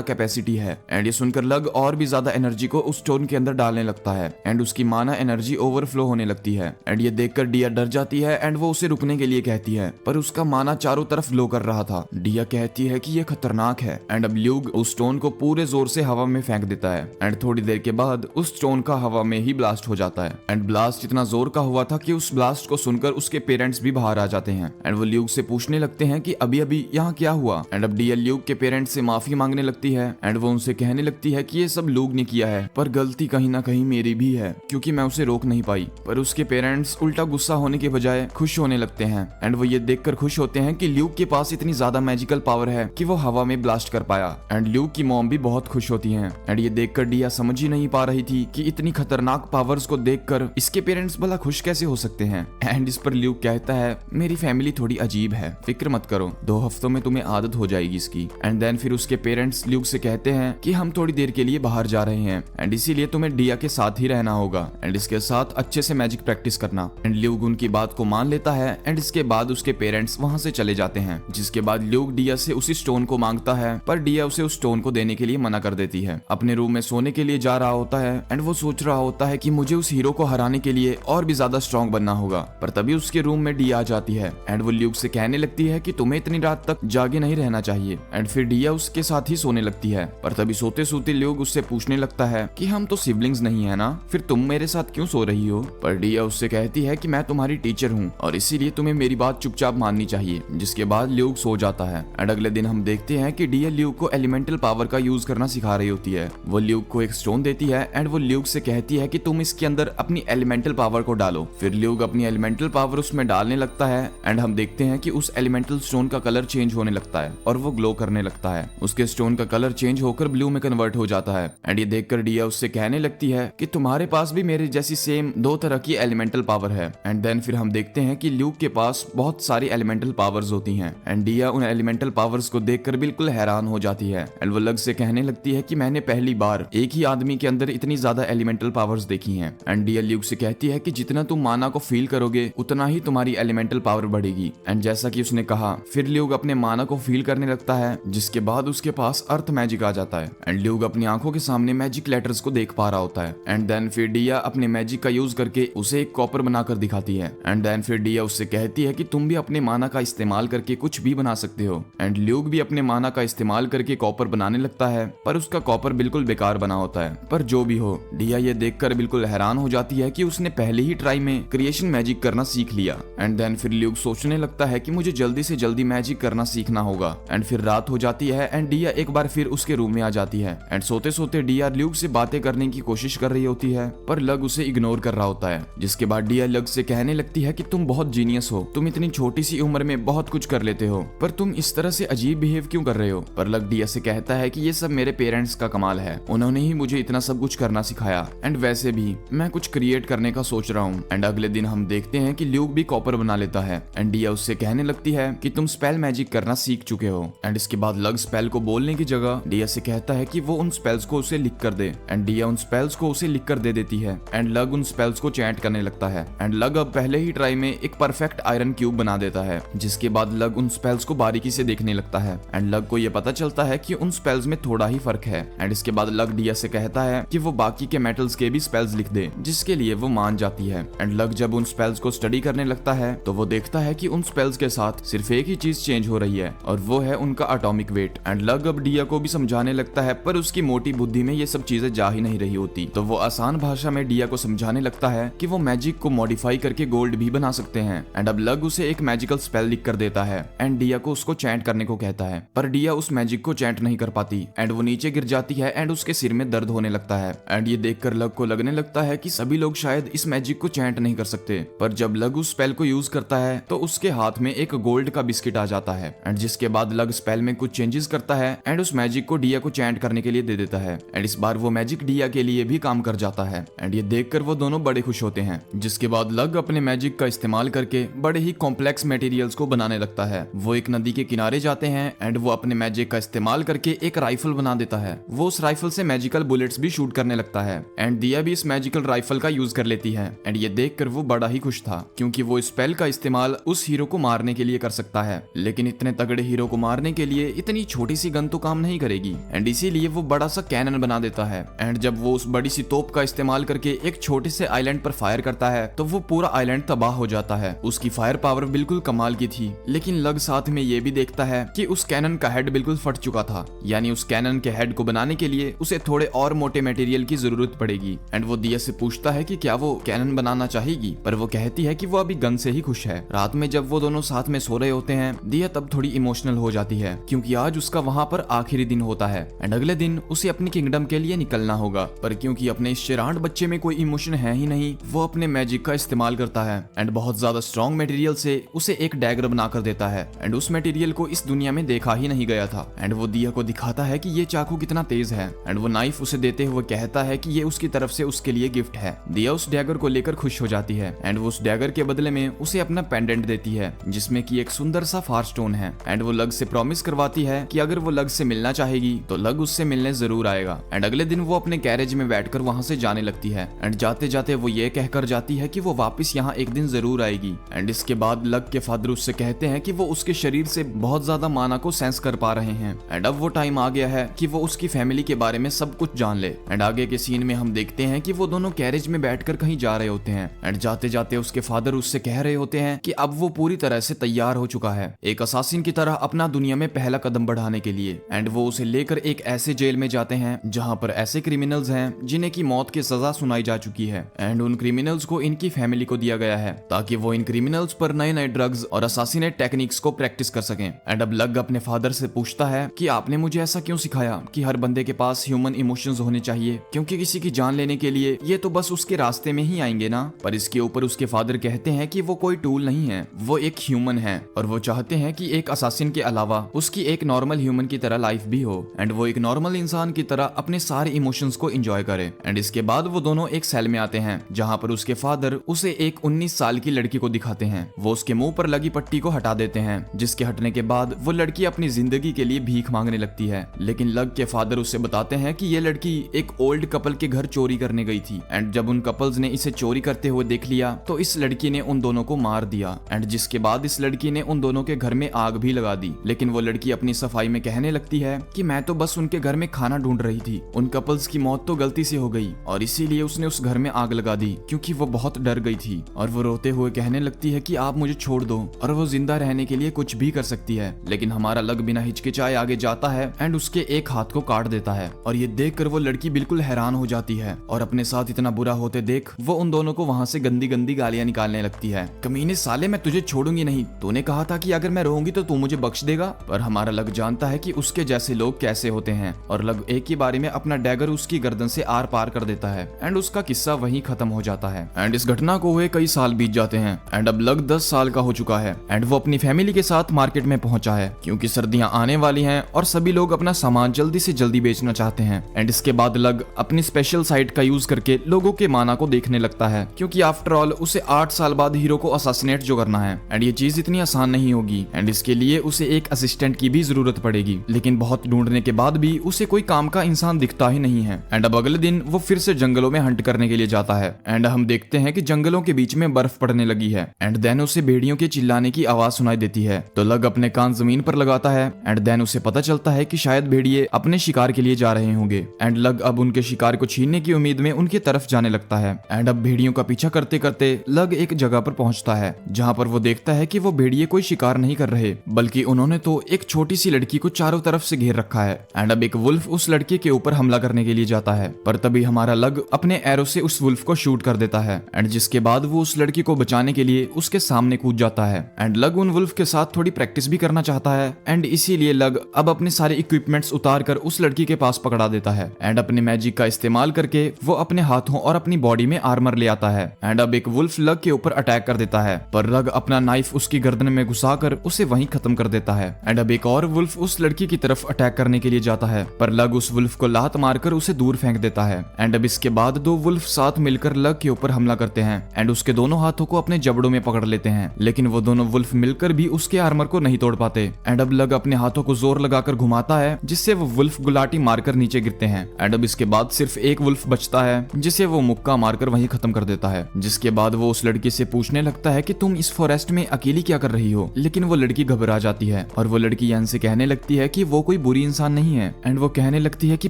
कैपेसिटी है। एंड ये सुनकर लग और भी ज्यादा एनर्जी को उस स्टोन के अंदर डालने लगता है एंड उसकी माना एनर्जी ओवरफ्लो होने लगती है। एंड ये देखकर डिया डर जाती है एंड वो उसे रुकने के लिए कहती है, पर उसका माना चारों तरफ फ्लो कर रहा था। डिया कहती है कि ये खतरनाक है। एंड अब ल्यूग उस स्टोन को पूरे जोर से हवा में फेंक देता है। एंड थोड़ी देर के बाद उस स्टोन का हवा में ही ब्लास्ट हो जाता है। एंड ब्लास्ट इतना जोर का हुआ था कि उस ब्लास्ट को सुनकर उसके पेरेंट्स भी बाहर आ जाते हैं। एंड वो ल्यूग से पूछने लगते हैं कि अभी अभी यहाँ क्या हुआ। एंड अब डिया ल्यूग के पेरेंट्स से माफी मांगने लगती है। एंड वो उनसे कहने लगती है कि ये सब ल्यूग ने किया है, पर गलती कहीं ना कहीं मेरी भी है, क्योंकि मैं उसे रोक नहीं पाई। पर उसके पेरेंट्स उल्टा गुस्सा होने के बजाय खुश होने लगते हैं। एंड वो ये देखकर खुश होते हैं कि ल्यूग के पास इतनी ज्यादा मैजिकल पावर है कि वो हवा में ब्लास्ट कर पाया। एंड ल्यूग की मॉम भी बहुत खुश होती हैं। एंड ये देखकर डिया समझ ही नहीं पा रही थी कि इतनी खतरनाक पावर्स को देखकर इसके पेरेंट्स भला खुश कैसे हो सकते हैं। एंड इस पर ल्यूग कहता है, मेरी मेरी फैमिली थोड़ी अजीब है, फिक्र मत करो, 2 हफ्तों में तुम्हें आदत हो जाएगी इसकी। एंड देन फिर उसके पेरेंट्स ल्यूक से कहते हैं कि हम थोड़ी देर के लिए बाहर जा रहे हैं एंड इसीलिए तुम्हें डिया के साथ ही रहना होगा एंड इसके साथ अच्छे से मैजिक प्रैक्टिस करना। एंड ल्यूक उनकी बात को मान लेता है एंड इसके बाद उसके पेरेंट्स वहां से चले जाते हैं। जिसके बाद ल्यूक डिया से उसी स्टोन को मांगता है, पर डिया उसे उस स्टोन को देने के लिए मना कर देती है। अपने रूम में सोने के लिए जा रहा होता है एंड वो सोच रहा होता है कि मुझे उस हीरो को हराने के लिए और भी ज्यादा स्ट्रॉन्ग बनना होगा। पर तभी उसके रूम में डिया आ जाती है एंड वो ल्यूक से कहने लगती है कि तुम्हें इतनी रात तक जागे नहीं रहना चाहिए। एंड फिर डिया उसके साथ ही सोने लगती है। पर तभी सोते सोते ल्यूक उससे पूछने लगता है कि हम तो सिबलिंग्स नहीं है ना, फिर तुम मेरे साथ क्यों सो रही हो? पर डिया उससे कहती है कि मैं तुम्हारी टीचर हूँ और इसीलिए तुम्हें मेरी बात चुपचाप माननी चाहिए। जिसके बाद ल्यूक सो जाता है। एंड अगले दिन हम देखते हैं कि डिया ल्यूक को एलिमेंटल पावर का यूज करना सिखा रही होती है। वो ल्यूक को एक स्टोन देती है एंड वो ल्यूक से कहती है कि तुम इसके अंदर अपनी एलिमेंटल पावर को डालो। फिर ल्यूक अपनी एलिमेंटल पावर उसमें डालने लगता है एंड हम देखते हैं कि उस एलिमेंटल स्टोन का कलर चेंज होने लगता है और वो ग्लो करने लगता है। उसके स्टोन का कलर चेंज होकर ब्लू में कन्वर्ट हो जाता है। एंड ये देखकर डिया उससे कहने लगती है कि तुम्हारे पास भी मेरे जैसी सेम 2 तरह की एलिमेंटल पावर है। एंड देन फिर हम देखते हैं कि ल्यूक के पास बहुत सारी एलिमेंटल पावर्स होती हैं एंड डिया उन एलिमेंटल पावर्स को देखकर बिल्कुल हैरान हो जाती है। एंड वो लग से कहने लगती है कि मैंने पहली बार एक ही आदमी के अंदर इतनी ज्यादा एलिमेंटल पावर्स देखी हैं। एंड डिया ल्यूक से कहती है कि जितना तुम माना को फील करोगे उतना ही तुम्हारी एलिमेंटल पावर बढ़ेगी। एंड जैसा कि उसने कहा, फिर ल्यूक अपने माना को फील करने लगता है, जिसके बाद उसके पास अर्थ मैजिक आ जाता है। एंड ल्यूक अपनी आंखों के सामने मैजिक लेटर्स को देख पा रहा होता है। एंड देन फिर डिया अपने मैजिक का यूज करके उसे एक कॉपर बनाकर दिखाती है। एंड देन फिर डिया उससे कहती है कि तुम भी अपने माना का इस्तेमाल करके कुछ भी बना सकते हो। एंड ल्यूक भी अपने माना का इस्तेमाल करके कॉपर बनाने लगता है, पर उसका कॉपर बिल्कुल बेकार बना होता है। पर जो भी हो, डिया ये देखकर बिल्कुल हैरान हो जाती है कि उसने पहले ही ट्राई में क्रिएशन मैजिक करना सीख लिया। एंड देन फिर ल्यूक सोचने लगता है कि मुझे जल्दी से जल्दी मैजिक करना सीखना होगा। एंड फिर रात हो जाती है एंड डिया एक बार फिर उसके रूम में आ जाती है। एंड सोते सोते डिया ल्यूक से बातें करने की कोशिश कर रही होती है, पर लग उसे इग्नोर कर रहा होता है। जिसके बाद डिया लग से कहने लगती है कि तुम बहुत जीनियस हो, तुम इतनी छोटी सी उम्र में बहुत कुछ कर लेते हो, पर तुम इस तरह से अजीब बिहेव क्यों कर रहे हो? पर लग डिया से कहता है कि ये सब मेरे पेरेंट्स का कमाल है, उन्होंने ही मुझे इतना सब कुछ करना सिखाया। एंड वैसे भी मैं कुछ क्रिएट करने का सोच रहा हूँ। एंड अगले दिन हम देखते हैं कि ल्यूक भी कॉपर बना लेता है। एंड डिया उससे कहने लगती है कि तुम स्पेल मैजिक करना सीख चुके हो। एंड इसके बाद लग स्पेल को बोलने की जगह डिया से कहता है कि वो उन स्पेल्स को उसे लिख कर दे। एंड डिया उन स्पेल्स को उसे लिख कर दे देती है। एंड लग उन स्पेल्स को चैंट करने लगता है। एंड लग अब पहले ही ट्राई में एक परफेक्ट आयरन क्यूब बना देता है। जिसके बाद लग उन स्पेल्स को बारीकी से देखने लगता है। एंड लग को ये पता चलता है कि उन स्पेल्स में थोड़ा ही फर्क है। एंड इसके बाद लग डिया से कहता है कि वो बाकी के मेटल्स के भी स्पेल्स लिख दे, जिसके लिए वो मान जाती है। एंड लग जब उन स्पेल्स को स्टडी करने लगता है तो वो देखता है कि उन स्पेल्स के साथ सिर्फ एक ही चीज चेंज हो रही है और वो है उनका एटॉमिक वेट। एंड लग अब डिया को भी समझाने लगता है, पर उसकी मोटी बुद्धि में ये सब चीजें जा ही नहीं रही होती। तो वो आसान भाषा में डिया को समझाने लगता है कि वो मैजिक को मॉडिफाई करके गोल्ड भी बना सकते हैं। एंड अब लग उसे एक मैजिकल स्पेल लिख कर देता है एंड डिया को उसको चैंट करने को कहता है, पर डिया उस मैजिक को चैंट नहीं कर पाती एंड वो नीचे गिर जाती है एंड उसके सिर में दर्द होने लगता है। एंड ये देखकर लग को लगने लगता है कि सभी लोग शायद इस मैजिक को चैंट नहीं कर सकते। पर जब लग उस स्पेल को यूज करता है तो उसके हाथ में एक गोल्ड का बिस्किट आ जाता है। एंड जिसके बाद लग स्पेल में कुछ चेंजेस करता है एंड उस मैजिक को डिया को चैंट करने के लिए दे देता है। एंड इस बार वो मैजिक डिया के लिए भी काम कर जाता है। एंड ये देखकर वो दोनों बड़े खुश होते हैं। जिसके बाद लग अपने मैजिक का इस्तेमाल करके बड़े ही कॉम्प्लेक्स मटेरियल्स को बनाने लगता है। वो एक नदी के किनारे जाते हैं एंड वो अपने मैजिक का इस्तेमाल करके एक राइफल बना देता है। वो उस राइफल से मैजिकल बुलेट्स भी शूट करने लगता है। एंड दिया भी इस मैजिकल राइफल का यूज कर लेती है। एंड ये देखकर वो बड़ा ही खुश था, क्योंकि वो स्पेल का इस्तेमाल उस हीरो को मारने के लिए कर सकता है। लेकिन इतने तगड़े हीरो को मारने के लिए इतनी छोटी सी गन तो काम नहीं करेगी। एंड इसीलिए वो बड़ा सा कैनन बना देता है। एंड जब वो उस बड़ी सी तोप का इस्तेमाल करके एक छोटे से आइलैंड पर फायर करता है तो वो पूरा आइलैंड तबाह हो जाता है। उसकी फायर पावर बिल्कुल कमाल की थी। लेकिन लग साथ में ये भी देखता है कि उस कैनन का हेड बिल्कुल फट चुका था, यानी उस कैनन के हेड को बनाने के लिए उसे थोड़े और मोटे मटेरियल की जरूरत पड़ेगी। एंड वो दिया से पूछता है कि क्या वो कैनन बनाना चाहेगी, पर वो कहती है कि वो अभी गन से ही खुश है। रात में जब वो दोनों साथ में सो रहे होते हैं, दिया तब थोड़ी इमोशनल हो जाती है, क्योंकि आज उसका वहाँ पर आखिरी दिन होता है एंड अगले दिन उसे अपनी किंगडम के लिए निकलना होगा। पर क्योंकि अपने इस शेरांड बच्चे में कोई इमोशन है ही नहीं, वो अपने मैजिक का इस्तेमाल करता है एंड बहुत ज्यादा स्ट्रॉन्ग मटेरियल से उसे एक डैगर बनाकर देता है। एंड उस मटेरियल को इस दुनिया में देखा ही नहीं गया था। एंड वो दिया को दिखाता है कि ये चाकू कितना तेज है। एंड वो नाइफ उसे देते हुए कहता है कि ये उसकी तरफ से उसके लिए गिफ्ट है। दिया उस डैगर को लेकर खुश हो जाती है एंड वो उस डैगर के बदले में उसे अपना पेंडेंट देती है जिसमें कि एक सुंदर सा फार स्टोन है। एंड वो लग से प्रॉमिस करवाती है कि अगर वो लग से मिलना चाहेगी तो लग उससे मिलने जरूर आएगा। एंड अगले दिन वो अपने गैरेज में बैठकर वहां से जाने लगती है। एंड जाते जाते वो ये कहकर जाती है कि वो वापस यहाँ एक दिन जरूर आएगी। एंड इसके बाद लग के फादर उससे कहते हैं कि वो उसके शरीर से बहुत ज्यादा माना को सेंस कर पा रहे हैं। एंड अब वो टाइम आ गया है कि वो उसकी फैमिली के बारे में सब कुछ जान ले। एंड आगे के सीन में हम देखते हैं कि वो दोनों गैरेज में बैठकर कहीं जा रहे होते हैं। एंड जाते जाते उसके फादर उससे कह रहे होते हैं कि अब वो पूरी तरह से तैयार हो चुका है एक असासिन की तरह अपना दुनिया में पहला कदम बढ़ाने के लिए। एंड वो उसे लेकर एक ऐसे जेल में जाते हैं जहां पर ऐसे क्रिमिनल्स हैं जिन्हें की मौत की सजा सुनाई जा चुकी है। एंड उन क्रिमिनल्स को इनकी फैमिली को दिया गया है ताकि वो इन क्रिमिनल्स पर नए नए ड्रग्स और असासिनेट टेक्निक्स को प्रैक्टिस कर सकें। एंड अब लग अपने फादर से पूछता है कि आपने मुझे ऐसा क्यों सिखाया कि हर बंदे के पास ह्यूमन इमोशंस होने चाहिए, क्योंकि किसी की जान लेने के लिए ये तो बस उसके रास्ते में ही आएंगे ना। पर इसके ऊपर उसके फादर कहते हैं कि वो कोई टूल नहीं है, वो एक ह्यूमन है और वो चाहते हैं कि एक असासिन के अलावा उसकी एक नॉर्मल ह्यूमन की तरह लाइफ भी हो एंड वो एक नॉर्मल इंसान की तरह अपने सारे इमोशंस को एंजॉय करे। एंड इसके बाद वो दोनों एक सेल में आते हैं जहां पर उसके फादर उसे एक 19 साल की लड़की को दिखाते हैं। वो उसके मुंह पर लगी पट्टी को हटा देते हैं जिसके हटने के बाद वो लड़की अपनी जिंदगी के लिए भीख मांगने लगती है। लेकिन लग के फादर उससे बताते हैं कि ये लड़की एक ओल्ड कपल के घर चोरी करने गई थी। एंड जब उन कपल्स ने इसे चोरी करते हुए देख लिया तो इस लड़की ने उन दोनों को मार दिया। एंड जिसके बाद इस लड़की ने उन दोनों के घर में आग भी लगा दी। लेकिन वो लड़की अपनी सफाई में कहने लगती है कि मैं तो बस उनके घर में खाना ढूंढ रही थी, उन कपल्स की मौत तो गलती से हो गई और इसीलिए उसने उस घर में आग लगा दी क्योंकि वो बहुत डर गई थी। और वो रोते हुए कहने लगती है कि आप मुझे छोड़ दो और वो जिंदा रहने के लिए कुछ भी कर सकती है। लेकिन हमारा लग बिना हिचकिचाए आगे जाता है एंड उसके एक हाथ को काट देता है। और ये देखकर वो लड़की बिल्कुल हैरान हो जाती है और अपने साथ इतना बुरा होते देख वो उन दोनों को वहां से गंदी गंदी गालियां निकालने लगती है। कमीने साले, मैं तुझे छोड़ूंगी नहीं, तूने कहा था कि अगर मैं रहूंगी तो तू मुझे बख्श देगा। पर हमारा लग जानता है कि उसके जैसे लोग कैसे होते हैं और लग एक ही बारी में अपना डैगर उसकी गर्दन से आर पार कर देता है एंड उसका किस्सा वहीं खत्म हो जाता है। एंड इस घटना को हुए कई साल बीत जाते हैं एंड अब लग 10 साल का हो चुका है एंड वो अपनी फैमिली के साथ मार्केट में पहुंचा है क्योंकि सर्दियां आने वाली हैं और सभी लोग अपना सामान जल्दी से जल्दी बेचना चाहते हैं। एंड इसके बाद लग अपनी स्पेशल साइट का यूज करके लोगों के माना को देखने लगता है क्योंकि आफ्टर ऑल उसे 8 साल बाद हीरो को असासिनेट जो करना है एंड ये चीज इतनी आसान नहीं होगी एंड इसके लिए उसे एक असिस्टेंट की भी जरूरत पड़ेगी। लेकिन बहुत ढूंढने के बाद भी उसे कोई काम का इंसान दिखता ही नहीं है। एंड अब अगले दिन वो फिर से जंगलों में हंट करने के लिए जाता है एंड हम देखते हैं कि जंगलों के बीच में बर्फ पड़ने लगी है एंड देन उसे भेड़ियों के चिल्लाने की आवाज सुनाई देती है। तो लग अपने कान जमीन पर लगाता है एंड देन उसे पता चलता है कि शायद भेड़िए अपने शिकार के लिए जा रहे होंगे। एंड लग अब उनके शिकार को छीनने की उम्मीद में उनकी तरफ जाने लगता है। एंड अब भेड़ियों का पीछा करते करते लग एक जगह पर पहुंचता है जहां पर वो देखता है कि वो भेड़िए कोई शिकार नहीं कर रहे बल्कि उन्होंने तो एक छोटी सी लड़की को चारों तरफ से घेर रखा है। एंड अब एक वुल्फ उस लड़के के ऊपर हमला करने के लिए जाता है पर तभी हमारा लग अपने एरो से उस वुल्फ को शूट कर देता है एंड जिसके बाद वो उस लड़की को बचाने के लिए उसके सामने कूद जाता है। एंड लग उन वुल्फ के साथ थोड़ी प्रैक्टिस भी करना चाहता है एंड इसीलिए लग अब अपने सारे इक्विपमेंट्स उतार कर उस लड़की के पास पकड़ा देता है एंड अपने मैजिक का इस्तेमाल करके वो अपने हाथों और अपनी बॉडी में आर्मर ले आता है। एंड अब एक वुल्फ लग के ऊपर अटैक कर देता है पर लग अपना नाइफ उसकी गर्दन में घुसाकर उसे वहीं खत्म कर देता है। एंड अब एक और वुल्फ उस लड़की की तरफ अटैक करने के लिए जाता है पर लग उस वुल्फ को लात मारकर उसे दूर फेंक देता है। एंड अब इसके बाद 2 वुल्फ साथ मिलकर लग के ऊपर हमला करते हैं एंड उसके दोनों हाथों को अपने जबड़ों में पकड़ लेते हैं। लेकिन वो दोनों वुल्फ मिलकर भी उसके आर्मर को नहीं तोड़ पाते। एंड अब लग अपने हाथों को जोर लगाकर घुमाता है जिससे वो वुल्फ गुलाटी मारकर नीचे गिरते हैं। एंड अब इसके बाद सिर्फ एक वुल्फ बचता है जिसे वो मुक्का मारकर वहीं खत्म कर देता है। जिसके बाद वो उस लड़की से पूछने लगता है कि तुम इस फॉरेस्ट में अकेली क्या कर रही हो। लेकिन वो लड़की घबरा जाती है और वो लड़की यान से कहने लगती है कि वो कोई बुरी इंसान नहीं है। एंड वो कहने लगती है कि